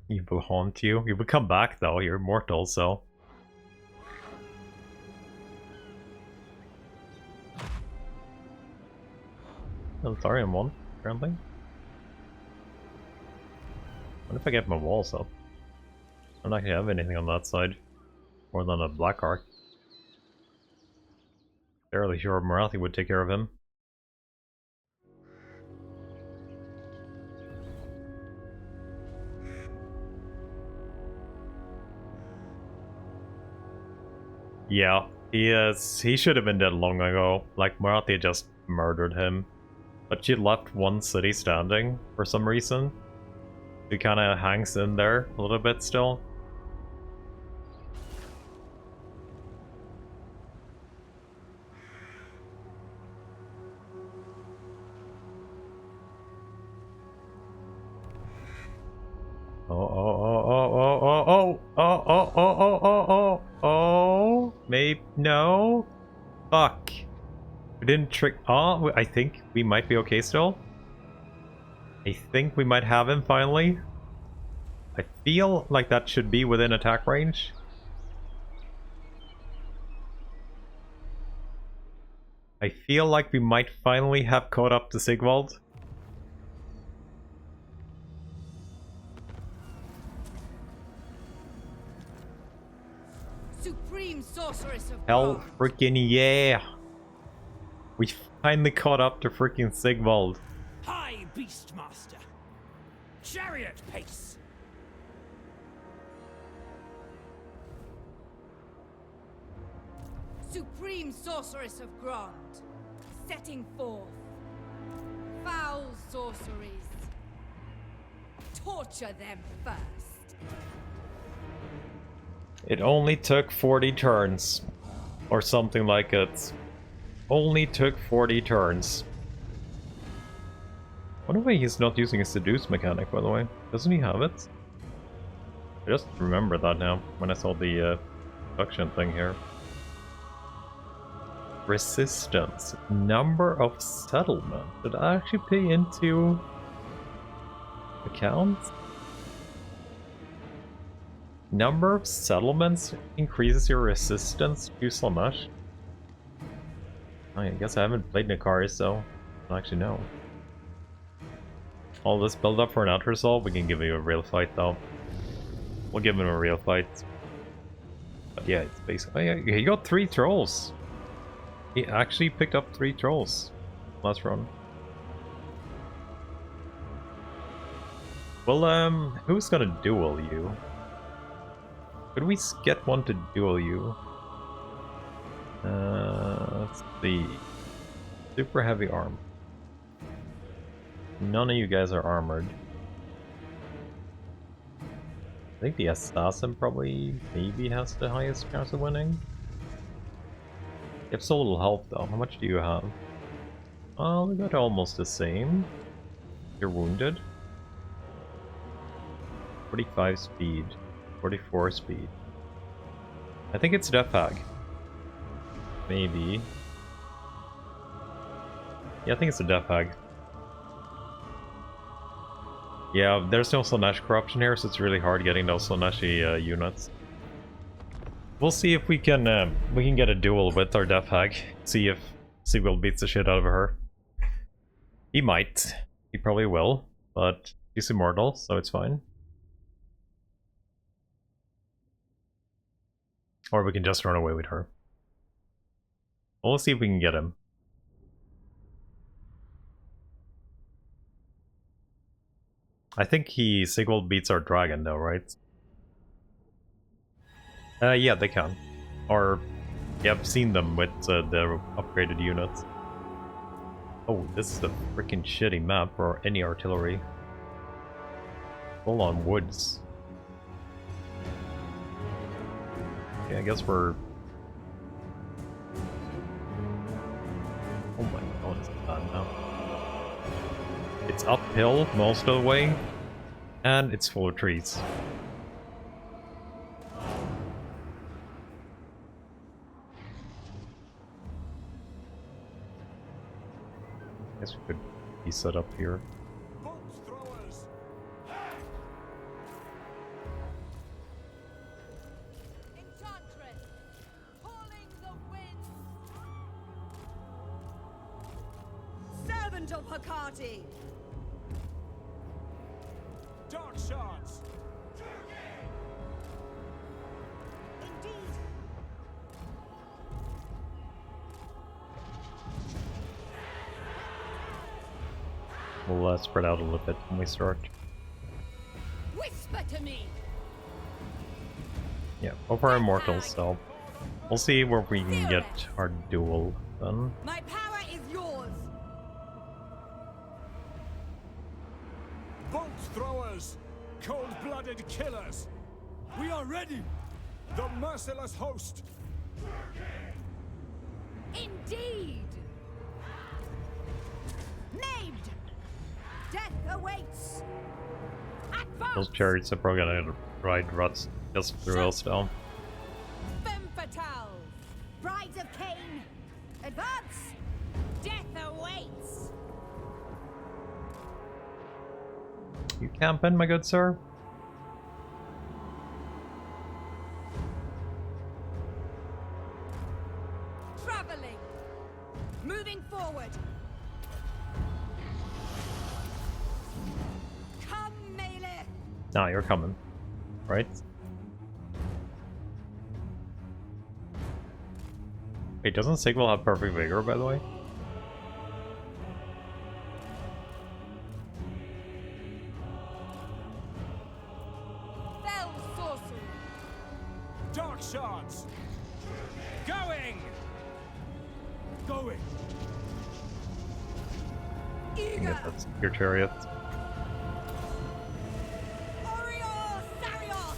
He will haunt you. He will come back though, you're immortal, so... Eltharion won, apparently. What if I get my walls up? I don't actually have anything on that side. More than a black arc. Fairly sure Marathi would take care of him. Yeah, he should have been dead long ago. Like, Marathi just murdered him. But she left one city standing for some reason. He kinda hangs in there a little bit still. Oh, maybe, no? Fuck. We didn't trick, oh, I think we might be okay still. I think we might have him finally. I feel like that should be within attack range. I feel like we might finally have caught up to Sigvald. Supreme sorceress of Hell God. freaking yeah! We finally caught up to freaking Sigvald. High Beastmaster. Chariot pace. Supreme sorceress of Grond, setting forth foul sorceries. Torture them first. It only took 40 turns. Or something like it. Only took 40 turns. Wonder why he's not using a seduce mechanic, by the way. Doesn't he have it? I just remember that now, when I saw the production thing here. Resistance. Number of settlement. Did I actually pay into account? Number of settlements increases your resistance to Slanesh. I guess I haven't played Nikari, so I don't actually know. All this build up for an out-resolve, we can give you a real fight though. We'll give him a real fight. But yeah, it's basically... Oh, yeah, he got 3 trolls! He actually picked up 3 trolls last run. Well, who's gonna duel you? Could we get one to duel you? Let's see. Super heavy arm. None of you guys are armored. I think the assassin probably maybe has the highest chance of winning. You have so little health though. How much do you have? Oh, we got almost the same. You're wounded. 45 speed. 44 speed. I think it's Death Hag. Maybe. Yeah, I think it's a Death Hag. Yeah, there's no Slanesh corruption here, so it's really hard getting those Slaneshi units. We'll see if we can get a duel with our Death Hag. See if Sigvald beats the shit out of her. He might. He probably will, but he's immortal, so it's fine. Or we can just run away with her. We'll see if we can get him. I think Sigvald beats our dragon though, right? Yeah, they can. Or, yeah, I've seen them with the upgraded units. Oh, this is a freaking shitty map for any artillery. Full on woods. Okay, I guess we're... Oh my god, it's bad now. It's uphill most of the way, and it's full of trees. Guess we could be set up here. Enchantress, calling the wind. Servant remnant of Hecate! Dark shards! Indeed! We'll spread out a little bit when we start. Whisper to me! Yeah, go for Immortal, so we'll see where we can get our duel done. My power is yours! Bolt throwers! Cold-blooded killers! We are ready! The merciless host! Indeed! Named! Death awaits! Advance! Those chariots are probably gonna ride ruts just through us down. Femme fatale! Brides of Cain! Advance! Death awaits! You camping, my good sir? Traveling! Moving forward! Come, Malekith! Nah, you're coming. Right? Wait, doesn't Sigval have perfect vigor, by the way? Fell sorcery! Dark shards! Going! Going! Eager! Yeah, that's your chariot. Orior Sarios!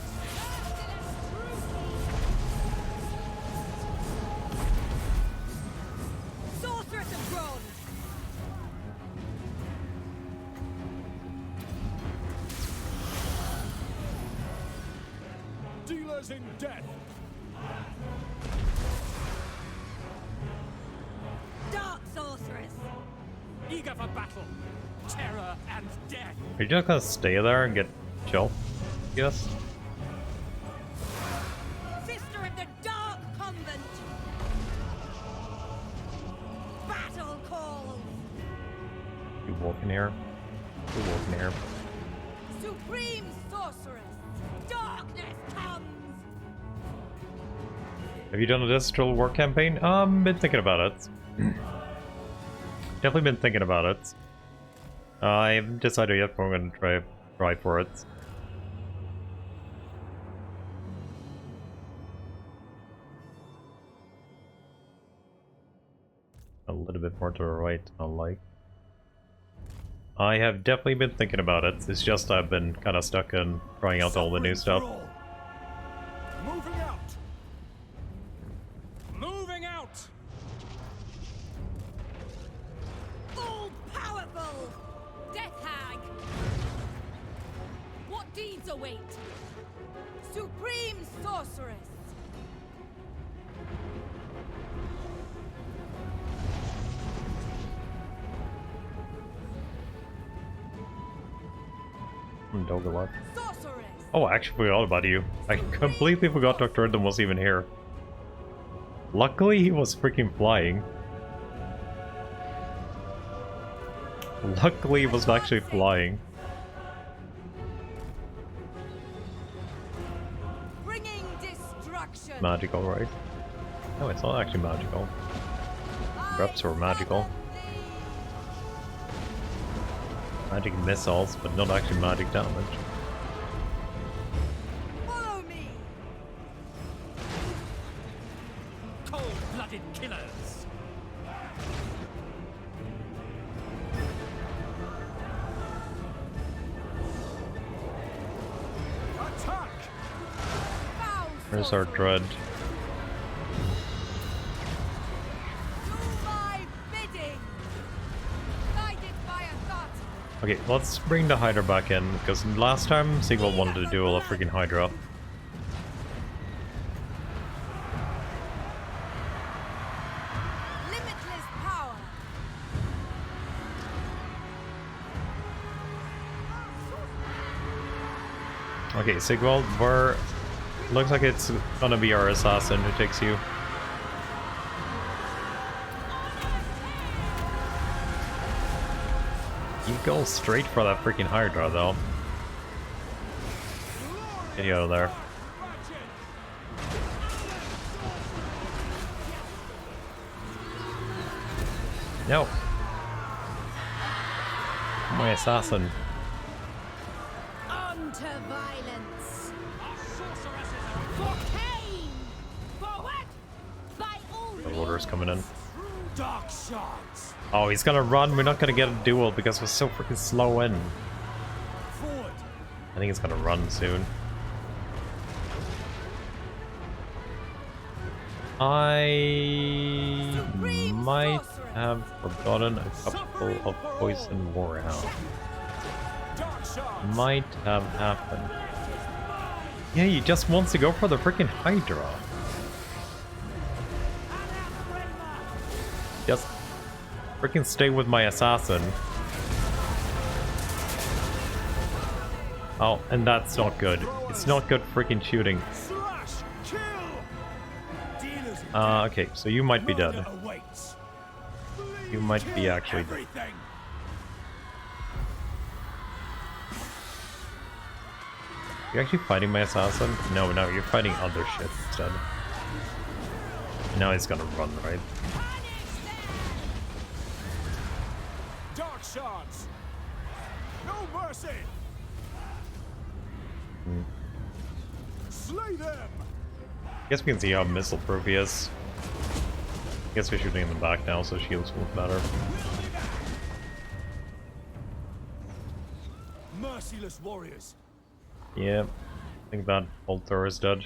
Sorceress of Bronze! Dealers in death! Dark sorceress! Eager for battle! Terror and death! Are you just gonna stay there and get chill? Yes? Sister of the Dark Convent! Battle calls! You walk in here. You walk in here. Supreme sorceress! Darkness comes! Have you done a Digital War campaign? Been thinking about it. Definitely been thinking about it. I haven't decided yet, but I'm gonna try for it. A little bit more to the right, unlike. I have definitely been thinking about it. It's just I've been kind of stuck in trying out all the new stuff. Moving out! Moving out! All powerful! Death hag! What deeds await? Supreme sorceress! Dogalot. Sorceress! Oh, I actually forgot about you. I completely forgot Dr. Erdem was even here. Luckily, he was freaking flying. Luckily, he was actually flying. Bringing destruction! Magical, right? No, it's not actually magical. Reps are magical. Magic missiles, but not actually magic damage. Follow me! Cold-blooded killers! Attack! Foul Where's our sorcery! dread? Do my bidding! Guided by a thought! Okay, let's bring the Hydra back in, because last time Sigval wanted to duel a freaking Hydra. Limitless power! Okay, Sigval, we're... Looks like it's gonna be our assassin who takes you. You go straight for that freaking Hydra, though. Get you out of there. No. My assassin. On to violence. For Cain! Forward! By all The order's coming in. Dark shards. Oh, he's gonna run. We're not gonna get a duel because we're so freaking slow in. Forward. I think he's gonna run soon. I might have forgotten a couple of poison warhounds. Dark shards. Might have happened. Yeah, he just wants to go for the freaking Hydra. Just freaking stay with my assassin. Oh, and that's not good. It's not good freaking shooting. Slash. Kill. Dealers in Okay, so you might be murder dead. awaits. You might be Kill actually dead. everything. You're actually fighting my assassin? No, you're fighting other shit instead. Now he's gonna run, right? Dark shards. No mercy. Slay them. Guess we can see how missile proof he is. Guess we're shooting in the back now, so shields will matter. Merciless warriors. Yeah, I think that Voltor is dead.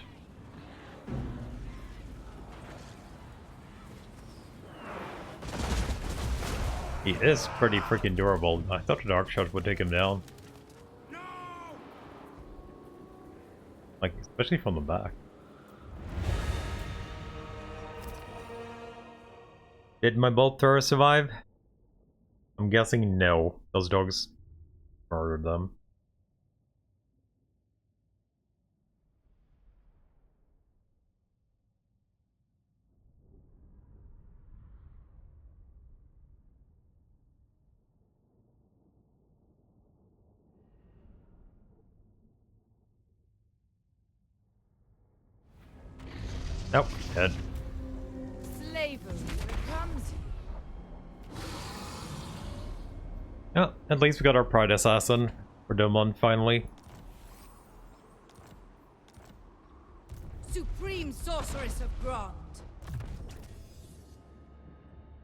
He is pretty freaking durable. I thought the Dark Shot would take him down. Like, especially from the back. Did my Bolt Thrower survive? I'm guessing no. Those dogs murdered them. Nope, dead. slavery becomes Yeah, at least we got our Pride Assassin for Domon finally. supreme sorceress of Grant.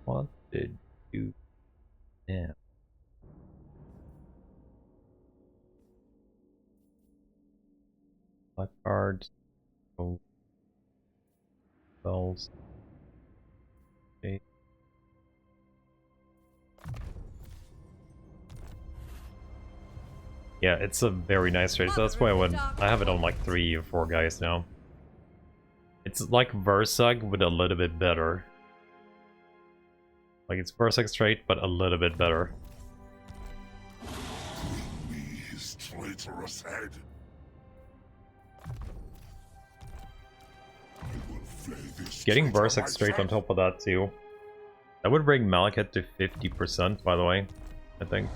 What did you do? Black cards. Oh. Spells. Okay. Yeah, it's a very nice trade. So that's why I have it on like 3 or 4 guys now. It's like Versag with a little bit better. Like it's Versag's trait, but a little bit better. Me his traitorous head. I will flay this Getting traitor Versag's trait on myself. top of that too. That would bring Malekith to 50%, by the way, I think.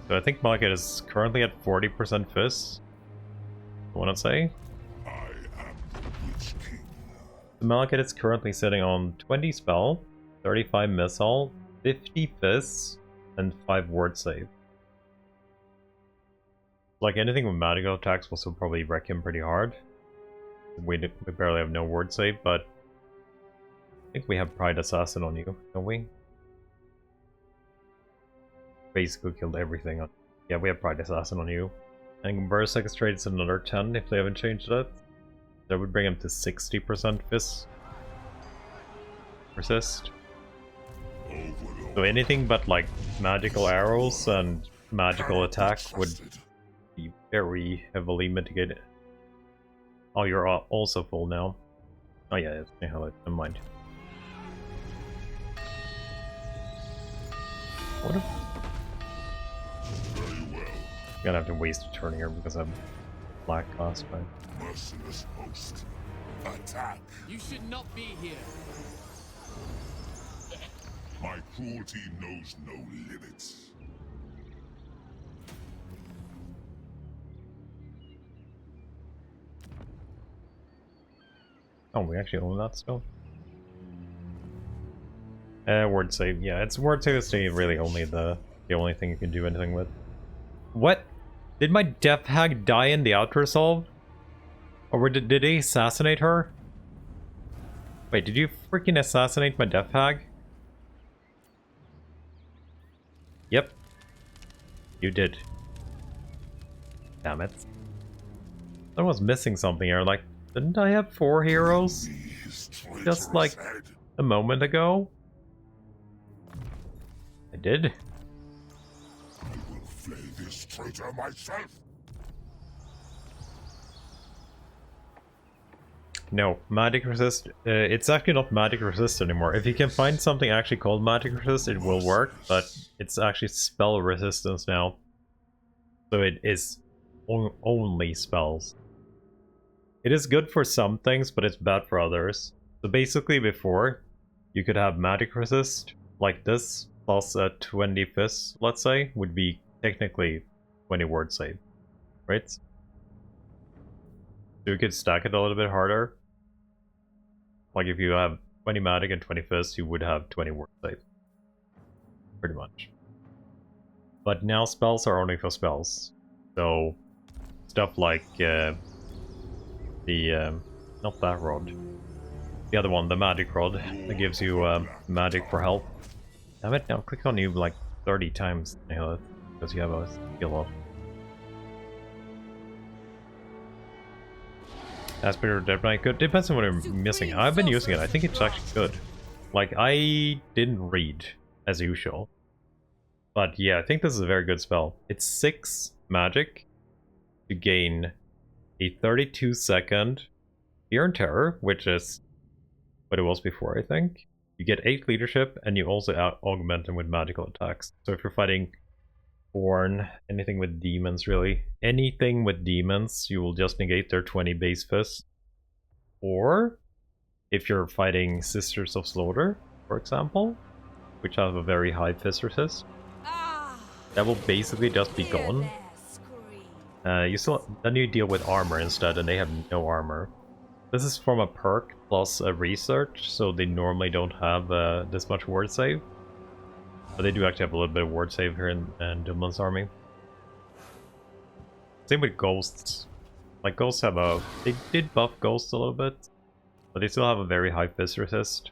So I think Malekith is currently at 40% Fist. I want to say. I am the Witch King. The Malekith is currently sitting on 20 spell, 35 missile, 50 Fists, and 5 ward save. Like anything with magical attacks will still probably wreck him pretty hard. We barely have no ward save, but I think we have Pride Assassin on you, don't we? Basically killed everything on. Yeah, we have Pride Assassin on you. And Versag's trait is another 10 if they haven't changed it. That would bring him to 60% Fist. Resist. So anything but like magical arrows and magical attack would be very heavily mitigated. Oh, you're also full now. Oh yeah, never mind. What if... Very well, I'm gonna have to waste a turn here because I'm black cost, but... merciless host. Attack. You should not be here. My cruelty knows no limits. Oh, we actually own that still. Word save. Yeah, it's word save is really only the only thing you can do anything with. What? Did my death hag die in the outresolve? Or did they assassinate her? Wait, did you freaking assassinate my death hag? Yep. You did. Damn it. I was missing something here, like, didn't I have 4 heroes? Just like a moment ago? I did. I will flay this traitor myself. No, magic resist. It's actually not magic resist anymore. If you can find something actually called magic resist, it will work, but it's actually spell resistance now. So it is only spells. It is good for some things, but it's bad for others. So basically before, you could have magic resist, like this, plus a 20 fist, let's say, would be technically 20 word save, right? So you could stack it a little bit harder. Like if you have 20 magic and 20 fist, you would have 20 word save. Pretty much. But now spells are only for spells. So stuff like not that rod. The other one, the magic rod, that gives you magic for health. Damn it, now click on you like 30 times because you have a skill up. Aspirator Dead Knight good. Depends on what I'm missing. I've been using it. I think it's actually good. Like, I didn't read, as usual. But yeah, I think this is a very good spell. It's 6 magic to gain a 32-second Fear and Terror, which is what it was before, I think. You get 8 leadership, and you also augment them with magical attacks. So if you're fighting Born, anything with demons really. Anything with demons, you will just negate their 20 base fist. Or, if you're fighting Sisters of Slaughter, for example, which have a very high fist resist, that will basically just be gone. Then you deal with armor instead, and they have no armor. This is from a perk plus a research, so they normally don't have this much word save. But they do actually have a little bit of ward save here in Dumlin's army. Same with ghosts. Like ghosts have a... They did buff ghosts a little bit, but they still have a very high fist resist.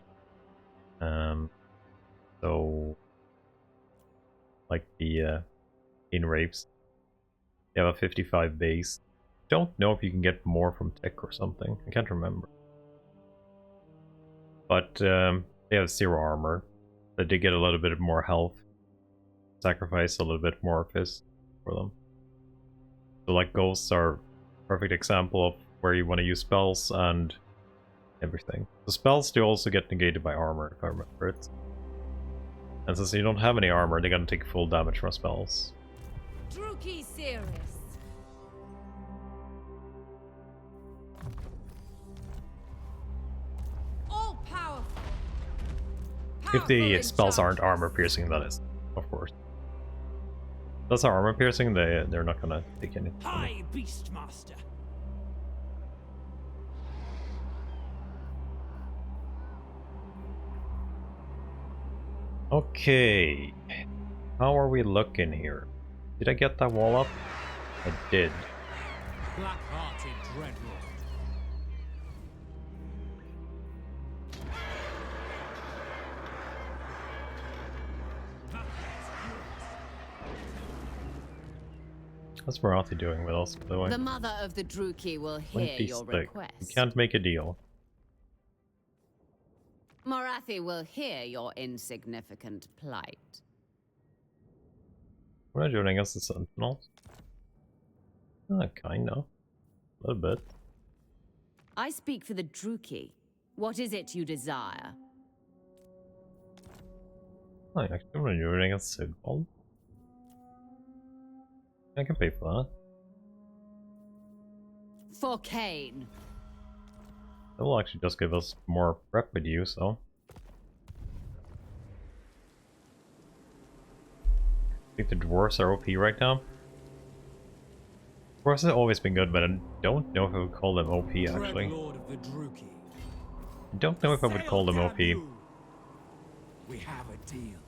So... Like the in rapes. They have a 55 base. Don't know if you can get more from tech or something. I can't remember. But they have 0 armor. That they get a little bit more health. Sacrifice a little bit more fist for them. So like ghosts are a perfect example of where you want to use spells and everything. The spells do also get negated by armor, if I remember it. And since you don't have any armor, they're gonna take full damage from spells. All powerful. If the spells aren't armor piercing, that is, of course. That's our armor piercing, they're not gonna take anything. Hi, Beastmaster. Okay. How are we looking here? Did I get that wall up? I did. Black-hearted Dreadlord. What's Marathi doing with us, by the way? The mother of the Druki will hear your 26. request. We can't make a deal. Marathi will hear your insignificant plight. We're not doing against the Sentinels. Kinda. A little bit. I speak for the Druki. What is it you desire? Actually, we're not doing against Sigvald. I can pay for that. For Cain. That will actually just give us more prep with you, so. think the dwarves are OP right now. Dwarves have always been good, but I don't know if I would call them OP actually. Lord of the Druki. I don't know if I would Sail, call them damn OP. you. We have a deal.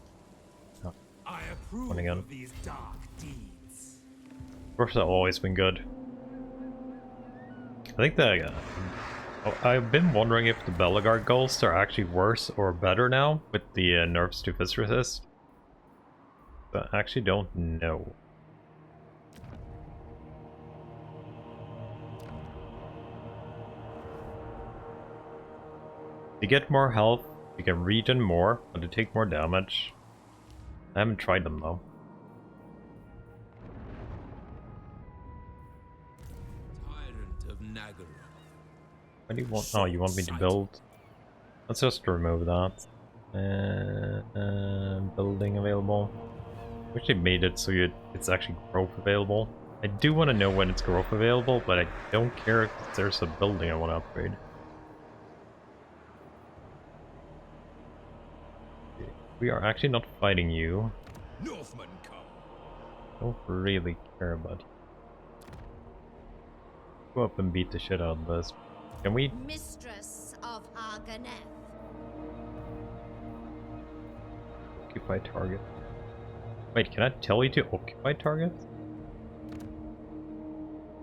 Oh, I approve one again. of these dark deeds. Dwarves have always been good. I think that I've been wondering if the Belagard ghosts are actually worse or better now with the nerfs to fist resist. But I actually don't know. To get more health, you can regen more, but to take more damage. I haven't tried them though. Tyrant of Nagaroth. What do you want? Oh, you want me to build? Let's just remove that. Building available. Wish they made it so it's actually growth available. I do want to know when it's growth available, but I don't care if there's a building I want to upgrade. We are actually not fighting you. Northmen come. Don't really care about you. Go up and beat the shit out of this. Can we? Mistress of Arganeth. Occupy target. Wait, can I tell you to occupy targets?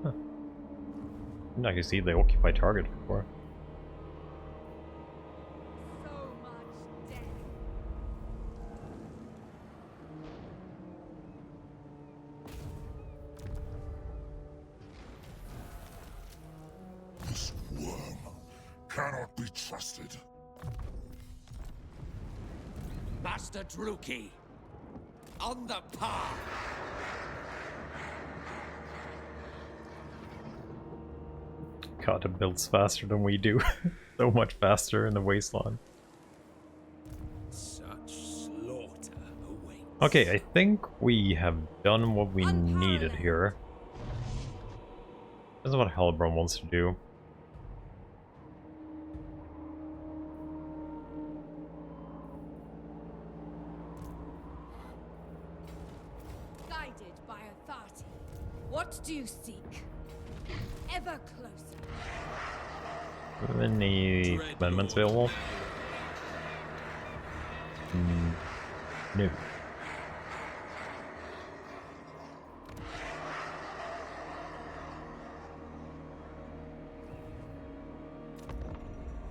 Huh. Didn't actually see the occupy target before. So much death. This worm cannot be trusted. Master Druki. On the path. God, it builds faster than we do. So much faster in the wasteland. Such slaughter awaits. Okay, I think we have done what we needed here. This is what Hellbrun wants to do. Guided by authority. What do you seek? Ever closer. Any amendments available? No.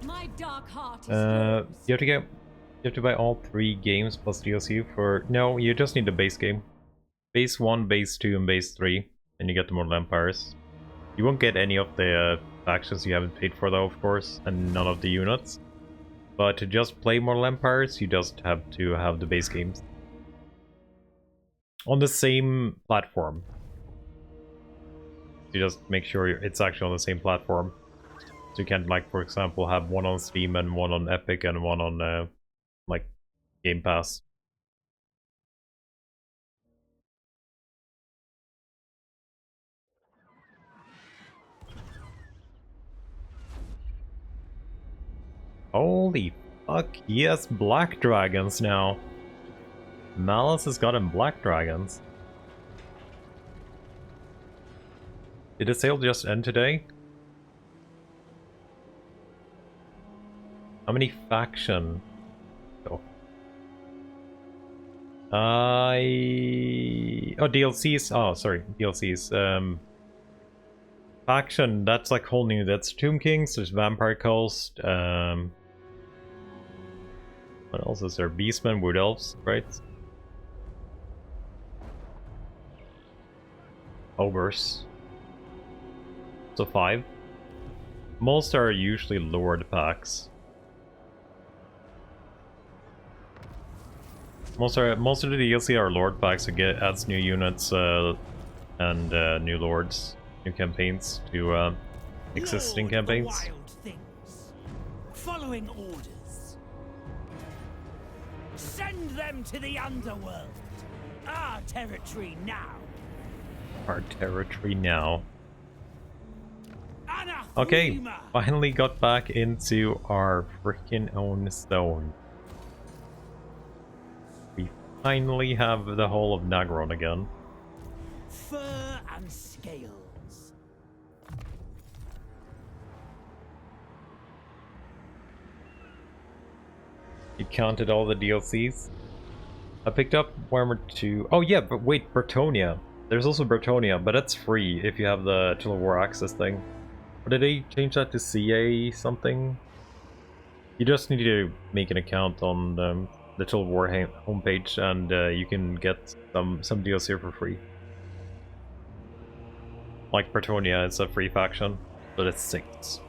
My dark heart is You have to buy all 3 games plus DLC for... No, you just need the base game. Base 1, base 2, and base 3. And you get the Mortal Empires. You won't get any of the factions you haven't paid for though, of course, and none of the units. But to just play Mortal Empires, you just have to have the base games. On the same platform. You just make sure it's actually on the same platform. So you can't, like, for example, have one on Steam and one on Epic and one on, like, Game Pass. Holy fuck, yes, black dragons now. Malice has gotten black dragons. Did the sale just end today? How many faction? Oh. Oh, DLCs. Oh, sorry, DLCs. Faction, that's like whole new. That's Tomb Kings, there's Vampire Coast, what else is there? Beastmen, Wood Elves, right? Ogres. So 5. Most are usually Lord packs. Most of the DLC are Lord packs that adds new units and new lords, new campaigns to existing Lord of the campaigns. Wild things. Following orders. Send them to the underworld. Our territory now. Our territory now. Anathema. Okay, finally got back into our freaking own zone. We finally have the whole of Nagron again. Fur and scales. You counted all the DLCs? I picked up Warhammer 2. Oh yeah, but wait, Bretonia. There's also Bretonia, but that's free if you have the Total War Access thing. Or did they change that to CA something? You just need to make an account on the Total War homepage, and you can get some DLC for free. Like Bretonia, it's a free faction, but it's 6.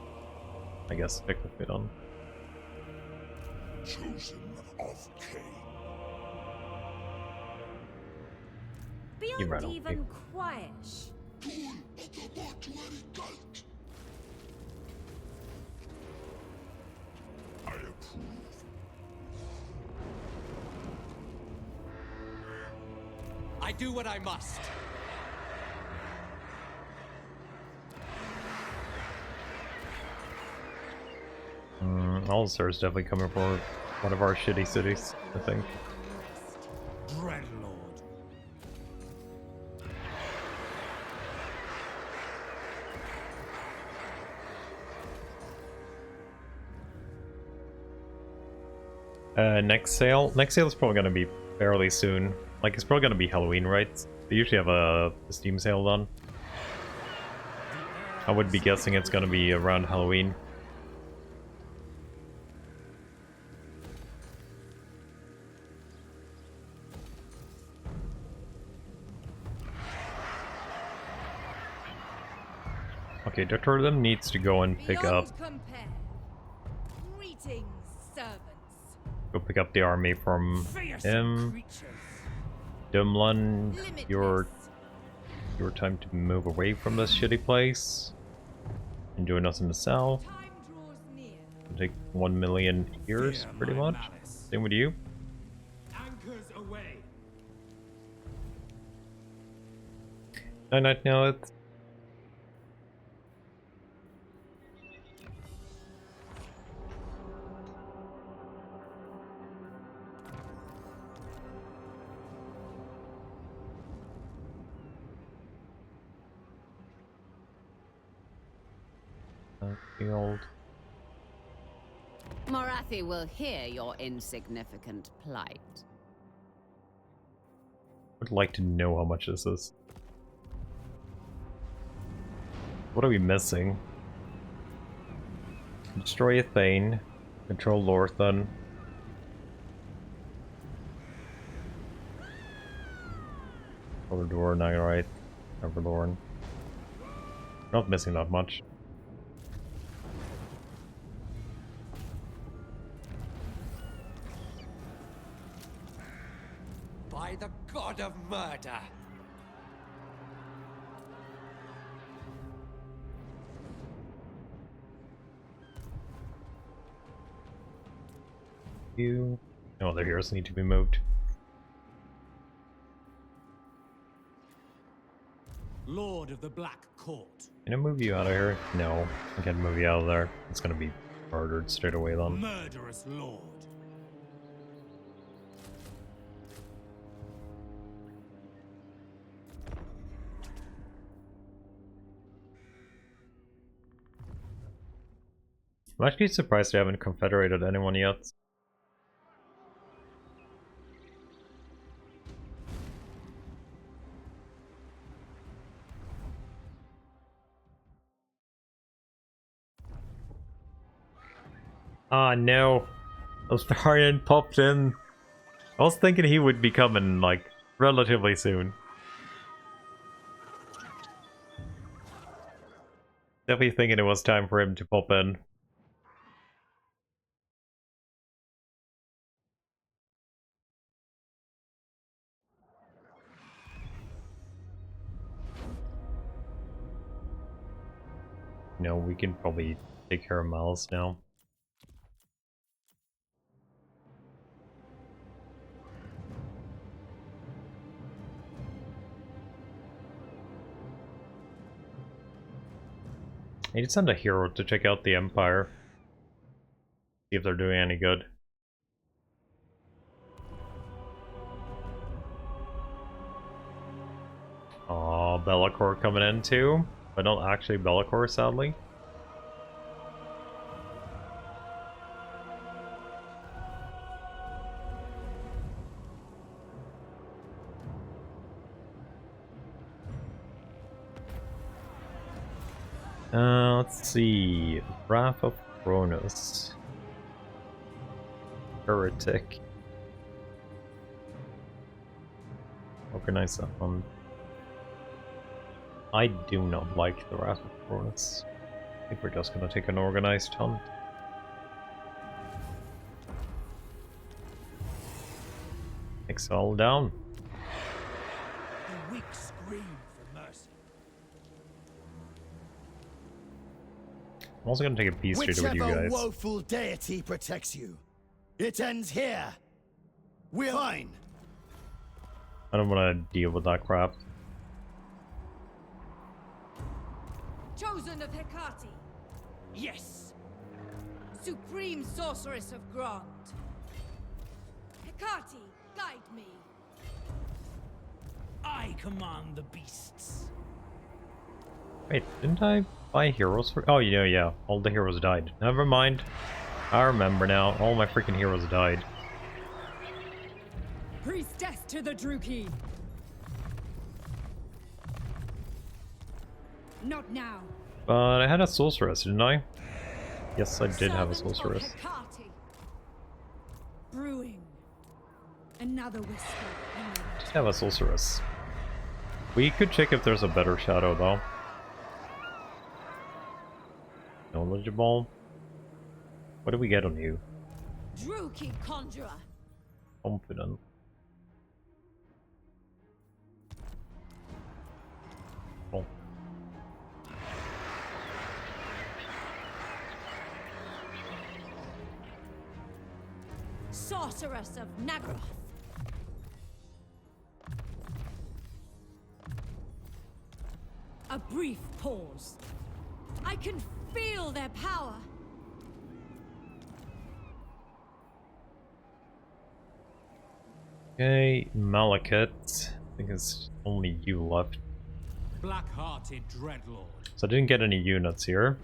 I guess technically done. Chosen of Cain. You ran Beyond away. even quiet. Tool of the mortuary cult. I approve. I do what I must. Ulster is definitely coming for one of our shitty cities, I think. Dreadlord. Next sale? Next sale is probably going to be fairly soon. Like, it's probably going to be Halloween, right? They usually have a Steam sale done. I would be guessing it's going to be around Halloween. Okay, Dr. Them needs to go and pick up... Beyond compare. Greetings, servants. Go pick up the army from Fearsome him. creatures. Dumlun, Limitless. your time to move away from this shitty place. And join us in the south. Time draws near. It'll take 1 million years, Fear pretty my much. malice. Same with you. Anchors away. Night now. It's the old. Morathi will hear your insignificant plight. Would like to know how much this is. What are we missing? Destroy a Thane. Control Lorthan. Overdor, Nagarite, Everlorn. Not missing that much. By the god of murder. You. No other heroes need to be moved. Lord of the Black Court. Can I move you out of here? No, I can't move you out of there. It's gonna be murdered straight away then. Murderous Lord. I'm actually surprised they haven't confederated anyone yet. Ah, no. Astarion popped in. I was thinking he would be coming, like, relatively soon. Definitely thinking it was time for him to pop in. No, we can probably take care of Miles now. I need to send a hero to check out the Empire. See if they're doing any good. Oh, Be'lakor coming in too, but not actually Be'lakor, sadly. Let's see. Wrath of Cronus. Heretic. Organize that one. I do not like the Wrath of Cronus. I think we're just gonna take an organized hunt. Exile down. The weak scream for mercy. I'm also gonna take a peace treaty with you Whichever guys. woeful deity protects you, it ends here. We're fine. I don't want to deal with that crap. Chosen of Hecate, Yes. supreme sorceress of Grond. Hecate, guide me. I command the beasts. Wait, didn't I buy heroes for? Oh, yeah. All the heroes died. Never mind. I remember now. All my freaking heroes died. Priestess to the Druki. Not now. But I had a sorceress, didn't I? Yes, I did have a Servant of sorceress. Hecate. Brewing. Another whisper. Just have a sorceress. We could check if there's a better shadow, though. Knowledgeable. What do we get on you? Druki conjurer. Confident. Oh. Sorceress of Nagroth. A brief pause. I can feel their power. Okay, Malekith. I think it's only you left. Black-hearted dreadlord. So I didn't get any units here.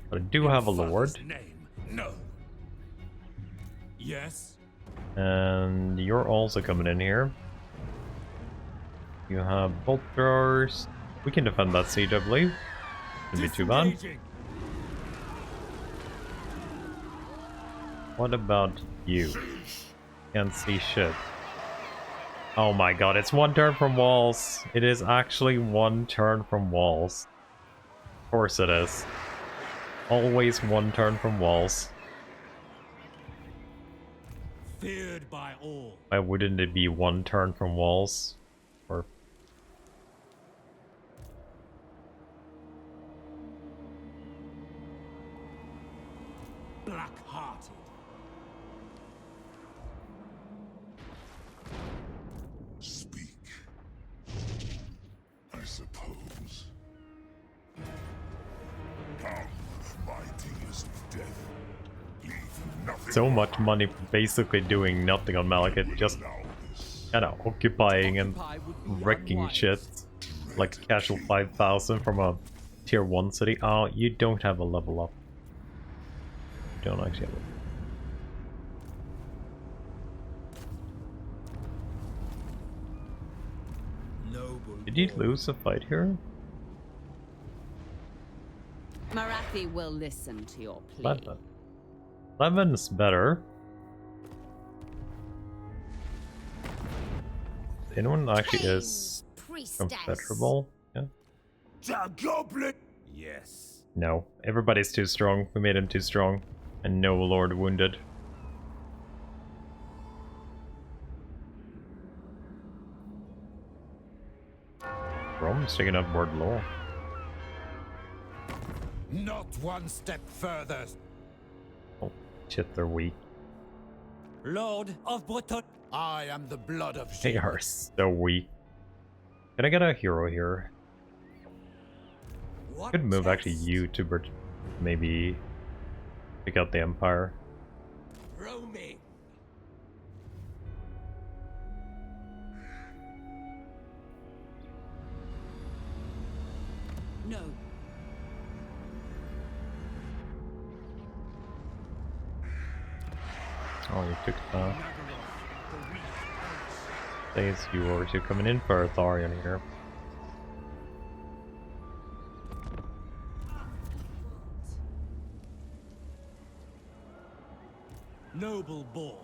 But I do have a lord. Name. No. Yes. And you're also coming in here. You have bolt throwers. We can defend that siege, I believe. Shouldn't be too bad. Disengaging. What about you? Can't see shit. Oh my god, it's one turn from walls. It is actually one turn from walls. Of course it is. Always one turn from walls. Feared by all. Why wouldn't it be one turn from walls? Or Black-hearted. Speak. I suppose. Come, mightiest of death. Leave nothing. so much money for basically doing nothing on Malekith, just Allow this. kind of occupying and Occupy would be wrecking unwise. shit. Like a casual 5,000 from a tier 1 city. Oh, you don't have a level up. You don't actually have Noble. Did you lose a fight here? Marathi will listen to your plea. 11. 11's better. Anyone actually is confederable? Yeah. The goblet. Yes. No, everybody's too strong. We made him too strong. And no lord wounded. Rome's taking up word law. Not one step further. Oh, shit, they're weak. Lord of Breton. I am the blood of They Sheep. are so weak. Can I get a hero here? What Could move actually test? you to maybe pick out the Empire. Roaming. No. Oh, you took that. Says yours. You're coming in for Thorian here. Noble born.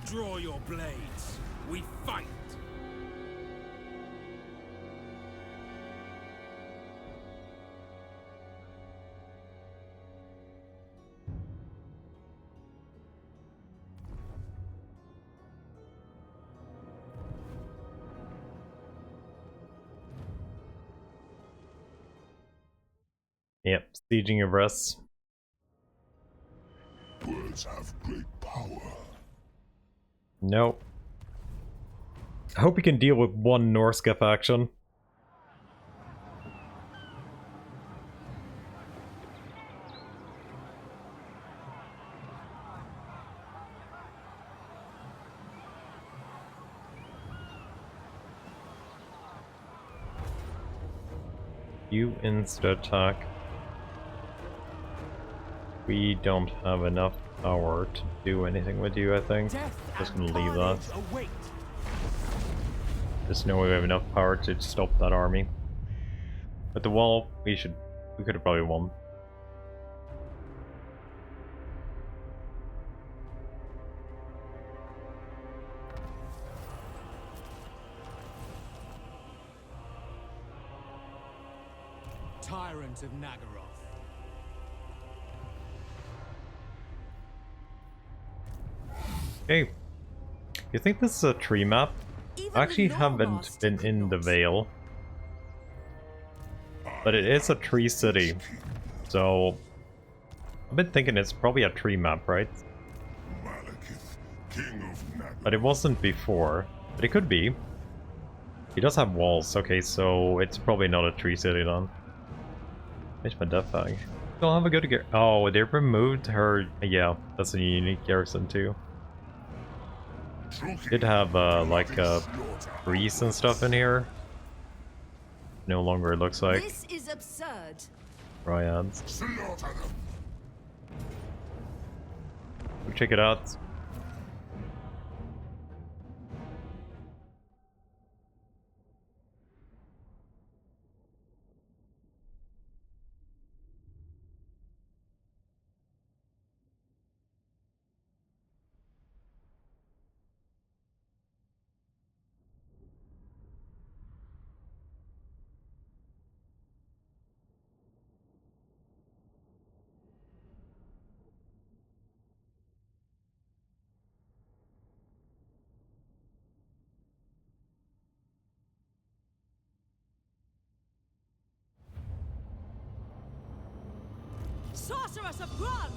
Draw your blades. We fight. Yep, sieging of Russ. Words have great power. Nope. I hope we can deal with one Norska faction. You insta-attack. We don't have enough power to do anything with you, I think. Just gonna leave that. Await. There's no way we have enough power to stop that army. At the wall, we could have probably won. Tyrant of Nagaroth. Okay. You think this is a tree map? I actually haven't been in the Vale. But it is a tree city. So I've been thinking it's probably a tree map, right? Malekith, king of Nagaroth. But it wasn't before. But it could be. He does have walls, okay, so it's probably not a tree city then. Where's my death bag? Don't have a good gear. Oh, they removed her. Yeah, that's a unique garrison too. Did have like grease and stuff in here. No longer, it looks like. This is absurd. Ryads. Slaughter them. Go check it out. Sorceress of Grund!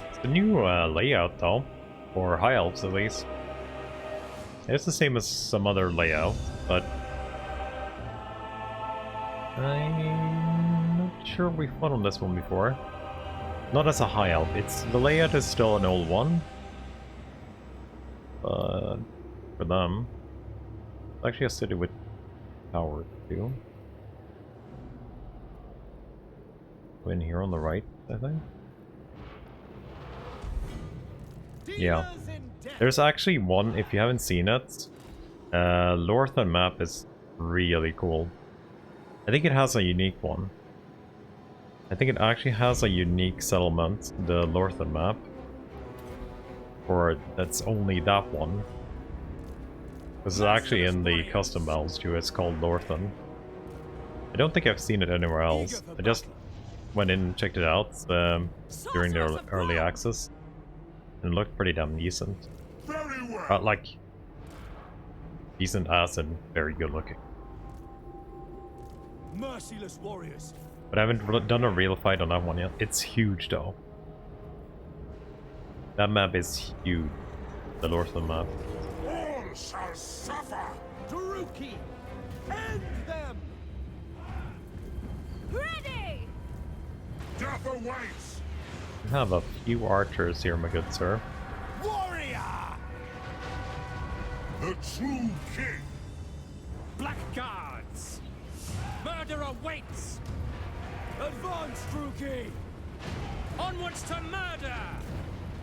It's the new layout though, for High Elves at least. It's the same as some other layouts, but I'm not sure we fought on this one before. Not as a High Elf. The layout is still an old one, but for them, it's actually a city with power too. In here on the right, I think. Yeah. There's actually one, if you haven't seen it, Lorthan map is really cool. I think it has a unique one. I think it actually has a unique settlement, the Lorthan map. Or that's only that one. This is actually in the custom battles too, it's called Lorthan. I don't think I've seen it anywhere else. I just went in and checked it out during the early access. And it looked pretty damn decent. Very well. Like, decent ass and very good looking. Merciless warriors. But I haven't done a real fight on that one yet. It's huge though. That map is huge. The Lorthan map. All shall suffer. Druki, end them. Ready! awaits! You have a few archers here, my good sir. Warrior! The true king! Blackguards! Murder awaits! Advance, Druki! Onwards to murder!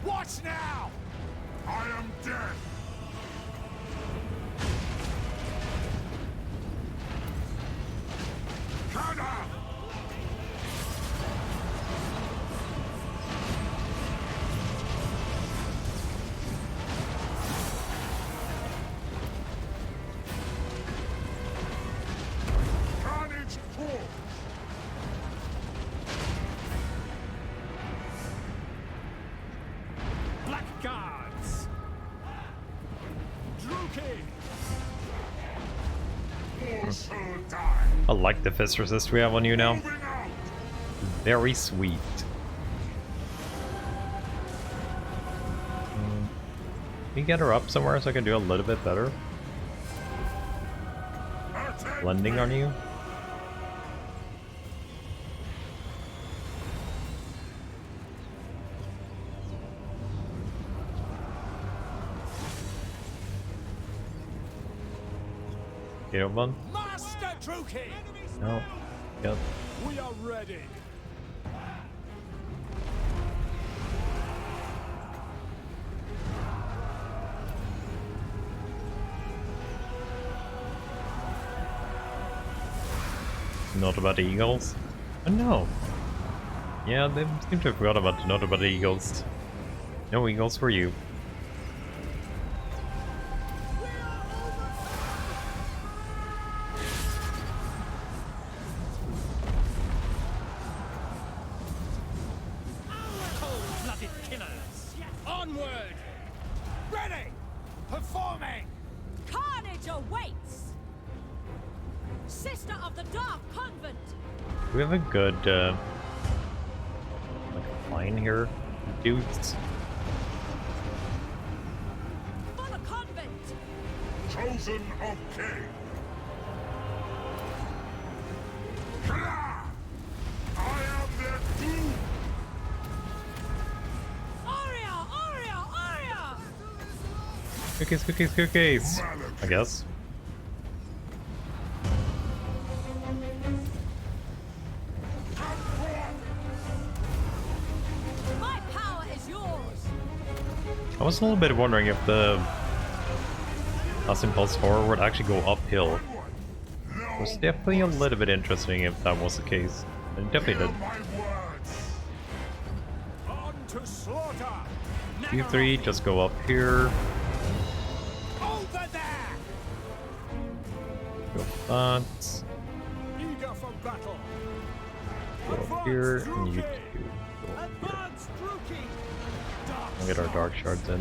Watch now! I am dead! Kada! Carnage forth! Blackguards! Druki! All shall die! I like the fist resist we have on you now. Moving out! Very sweet. Can you get her up somewhere so I can do a little bit better? Attend Blending me. on you? You know, one? Master Druki! No. Yep. We are ready! Not about the eagles? Oh no. Yeah, they seem to have forgot about the not about the eagles. No eagles for you. Cold-blooded killers! Onward! Ready! Performing! Carnage awaits! Sister of the Dark Convent! We have a good like a line here, dudes. For the convent! Chosen of king! Kra! I am their doom! Aria! Aria! Aria! Cookies, cookies, cookies! I guess. My power is yours! I was a little bit wondering if the Last Impulse 4 would actually go uphill. It was definitely a little bit interesting if that was the case. And it definitely did. My words! On to slaughter! You three just go up here. Over there! Go that. Eager for battle! Go up here. And you two go up here. Advance, Druki! We'll get our dark shards in.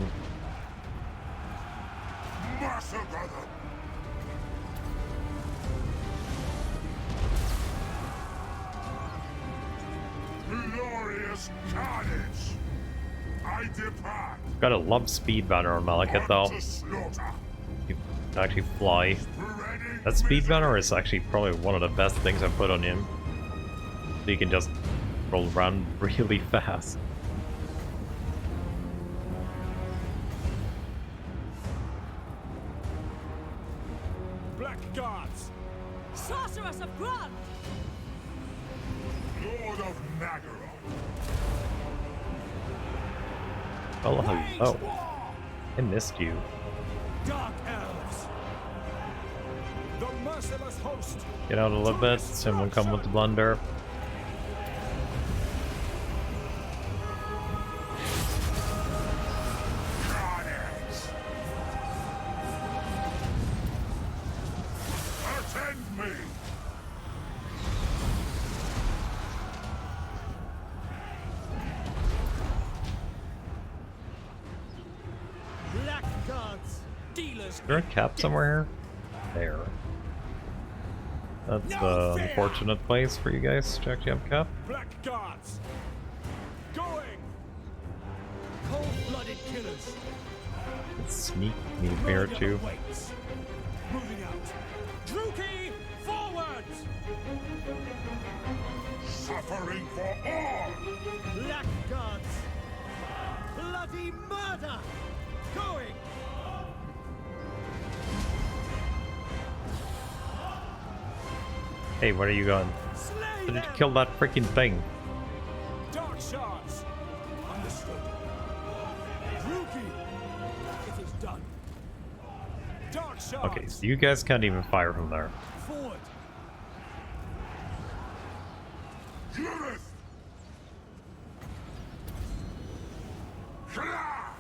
Massacre them! Glorious carnage! I depart! Gotta love speed banner on Malekith though. To slaughter! You can actually fly. Ready, That speed mission. banner is actually probably one of the best things I've put on him. So you can just roll around really fast. Blackguards! Sorceress of Grund! Lord of Nagaroth! Oh, Wage hello. war! I missed you. Dark Elves! The merciless host! Get out a little bit. Someone come with the blunder. Carnage! Attend me! Blackguards! Dealers! Is there a cap somewhere here? There. That's the unfortunate place for you guys to actually have a cap. Blackguards! Going! Cold-blooded killers! Let's sneak me here Murder too. awaits. Moving out! Druki, forwards! suffering for all! Blackguards! Bloody murder! Going! Hey, where are you going? Slay I need to them! kill that freaking thing. Dark shards! Understood. Ruki! It is done. Dark shards! Okay, so you guys can't even fire from there. Forward! Lilith! Kla!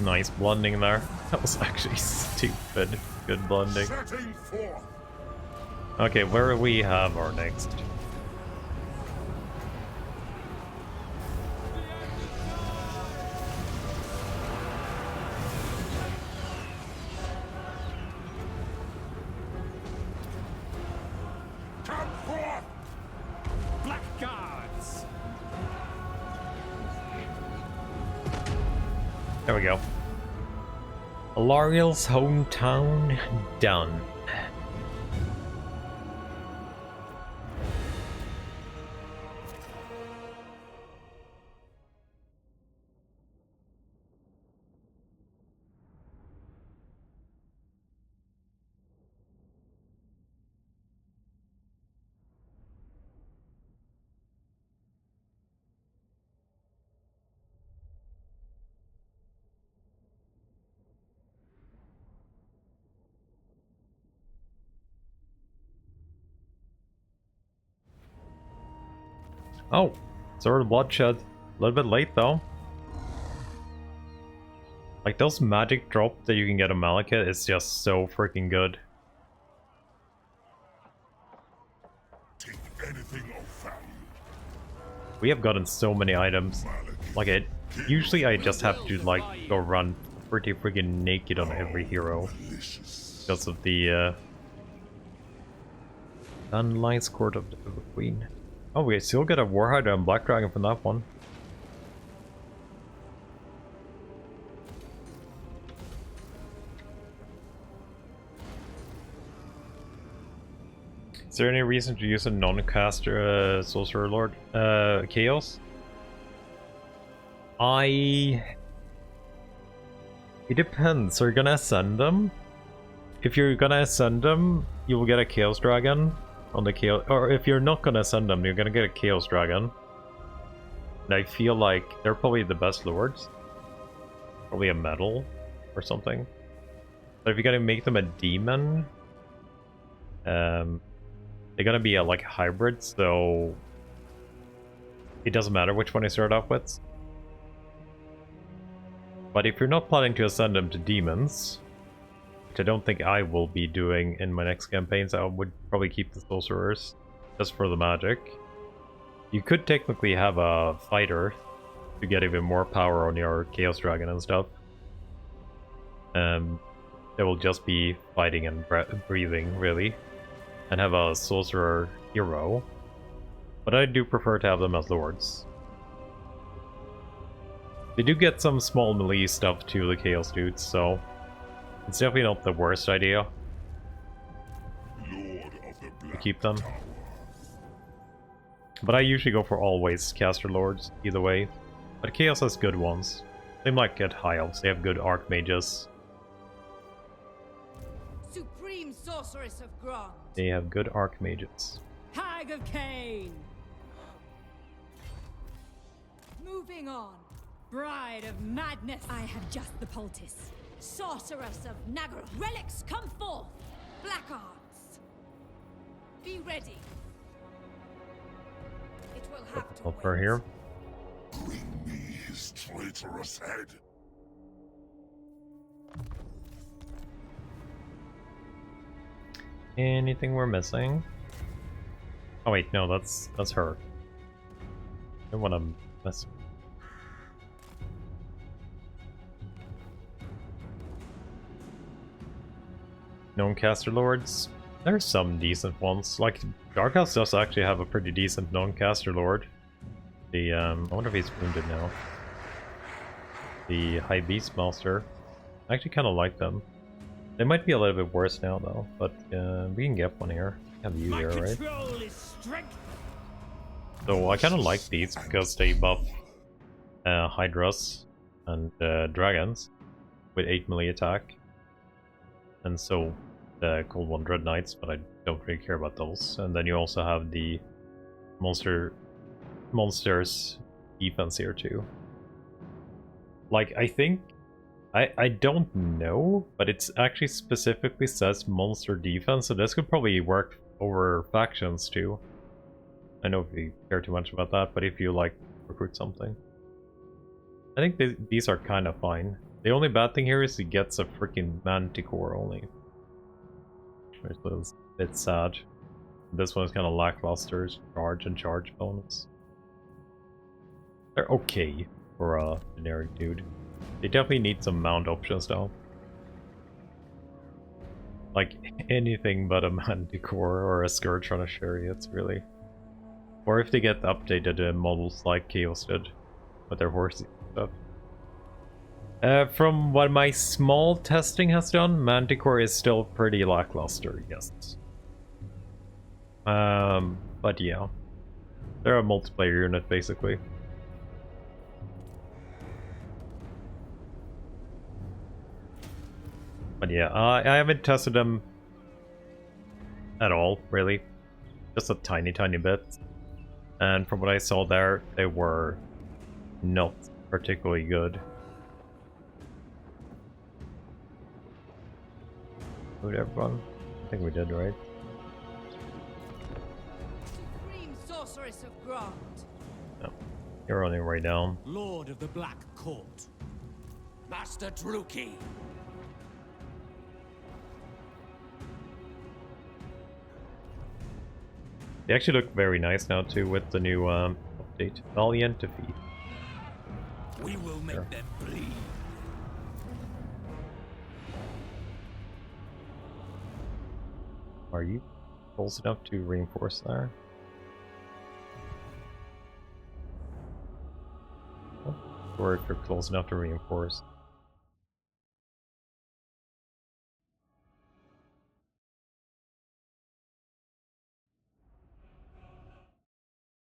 Nice blending there. That was actually stupid. Good blending. Setting forth! Okay, where do we have our next? Come forth! Blackguards! There we go. Alariel's hometown done. Oh, Sword of Bloodshed. A little bit late though. Like those magic drop that you can get on Malekith is just so freaking good. Take anything of value. We have gotten so many items. Malekith. Like usually I just have to like go run pretty freaking naked on every hero Delicious. because of the Sunlight's Court of the Queen. Oh, we still get a Warhider and Black Dragon from that one. Is there any reason to use a non-caster Sorcerer Lord Chaos? It depends. Are you gonna ascend them? If you're gonna ascend them, you will get a Chaos Dragon on the Chaos, or if you're not gonna send them, you're gonna get a Chaos Dragon. And I feel like they're probably the best lords. Probably a metal or something. But if you're gonna make them a demon, they're gonna be a like hybrid, so it doesn't matter which one you start off with. But if you're not planning to ascend them to demons, which I don't think I will be doing in my next campaigns, I would probably keep the sorcerers just for the magic. You could technically have a fighter to get even more power on your Chaos Dragon and stuff. They will just be fighting and breathing, really, and have a sorcerer hero. But I do prefer to have them as lords. They do get some small melee stuff to the Chaos dudes, so it's definitely not the worst idea Lord of the to Black keep them. Tower. But I usually go for always caster lords, either way. But Chaos has good ones. They might get high elves, they have good archmages. Supreme Sorceress of Grond. They have good archmages. Hag of Cain! Moving on. Bride of Madness! I have just the poultice. Sorceress of Nagaroth. Relics come forth. Black arts. Be ready. It will have to Over wait. here. Bring me his traitorous head. Anything we're missing? Oh wait, no, that's her. I don't want to mess. Known caster lords. There's some decent ones. Like Dark House does actually have a pretty decent known caster lord. The I wonder if he's wounded now. The High Beast Master. I actually kind of like them. They might be a little bit worse now though, but we can get one here. Have you My here, right? control is strength. So I kind of like these because they buff Hydras and dragons with 8 melee attack, and so the Cold One Dread Knights, but I don't really care about those. And then you also have the monsters defense here too. Like, I think I don't know, but it's actually specifically says monster defense, so this could probably work over factions too. I know if you care too much about that, but if you like recruit something, I think these are kind of fine. The only bad thing here is he gets a freaking Manticore only, which is a bit sad. This one is kind of lackluster, charge bonus. They're okay for a generic dude. They definitely need some mount options though. Like anything but a Manticore or a Scourge on a Chariot, really. Or if they get updated models like Chaos did with their horsey stuff. From what my small testing has done, Manticore is still pretty lackluster, yes. But yeah. They're a multiplayer unit basically. But yeah, I haven't tested them at all, really. Just a tiny bit. And from what I saw there, they were not particularly good. Who'd everyone? I think we did, right? Supreme sorceress of Grant. No. You're on your way down. Lord of the Black Court. Master Druki. They actually look very nice now too with the new update. Valiant Defeat. We will make them bleed. Are you close enough to reinforce there? Or if you're close enough to reinforce.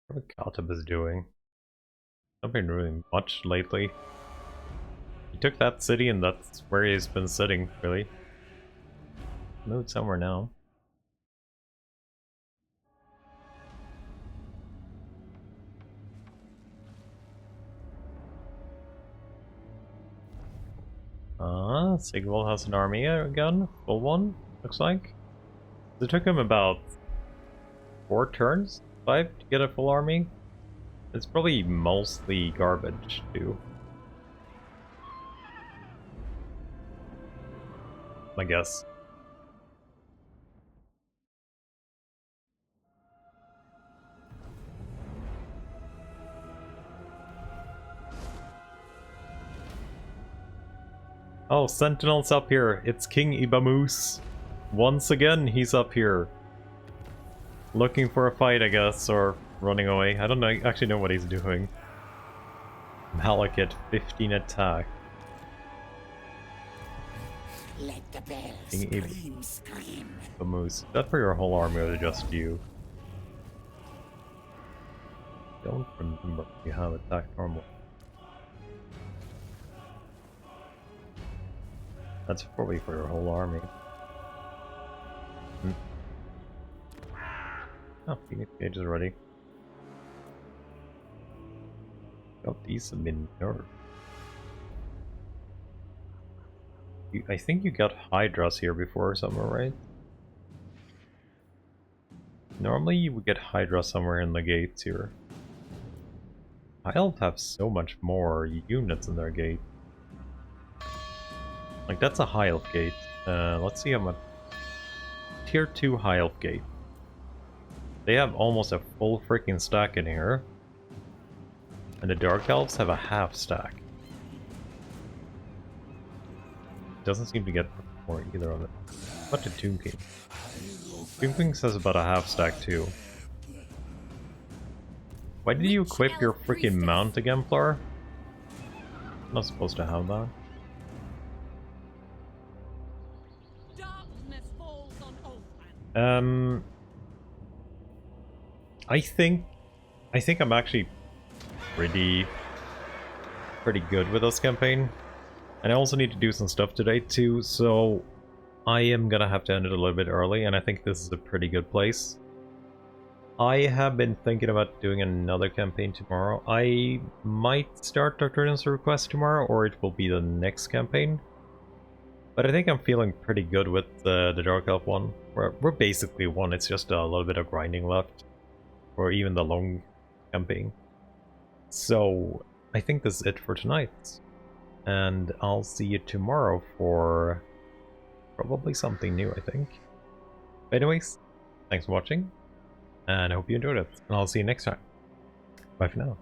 What Katab is doing. Not been really much lately. He took that city and that's where he's been sitting, really. Moved somewhere now. Sigval has an army again, full one, looks like. It took him about 4 turns, 5 to get a full army. It's probably mostly garbage too. I guess. Oh, Sentinel's up here. It's King Ibamoose. Once again, he's up here. Looking for a fight, I guess, or running away. I don't know, actually know what he's doing. Malekith, 15 attack. Let the bells King scream. Ibamoose. Is that for your whole army or just you? Don't remember if you have attack normal. That's probably for your whole army. Oh, Phoenix Gauge is ready. Oh, these have been nerfed. I think you got Hydras here before somewhere, right? Normally you would get Hydra somewhere in the gates here. High Elves have so much more units in their gate. Like, that's a High Elf gate. Let's see how much... Tier 2 High Elf gate. They have almost a full freaking stack in here. And the Dark Elves have a half stack. Doesn't seem to get more either of it. What did Tomb King? Tomb King says about a half stack too. Why did you equip your freaking mount again, Flora? Not supposed to have that. I think I'm actually pretty good with this campaign. And I also need to do some stuff today too, so I am gonna have to end it a little bit early, and I think this is a pretty good place. I have been thinking about doing another campaign tomorrow. I might start Doctrina's Request tomorrow, or it will be the next campaign. But I think I'm feeling pretty good with the Dark Elf one. We're basically one, it's just a little bit of grinding left. Or even the long campaign. So, I think this is it for tonight. And I'll see you tomorrow for probably something new, I think. Anyways, thanks for watching. And I hope you enjoyed it. And I'll see you next time. Bye for now.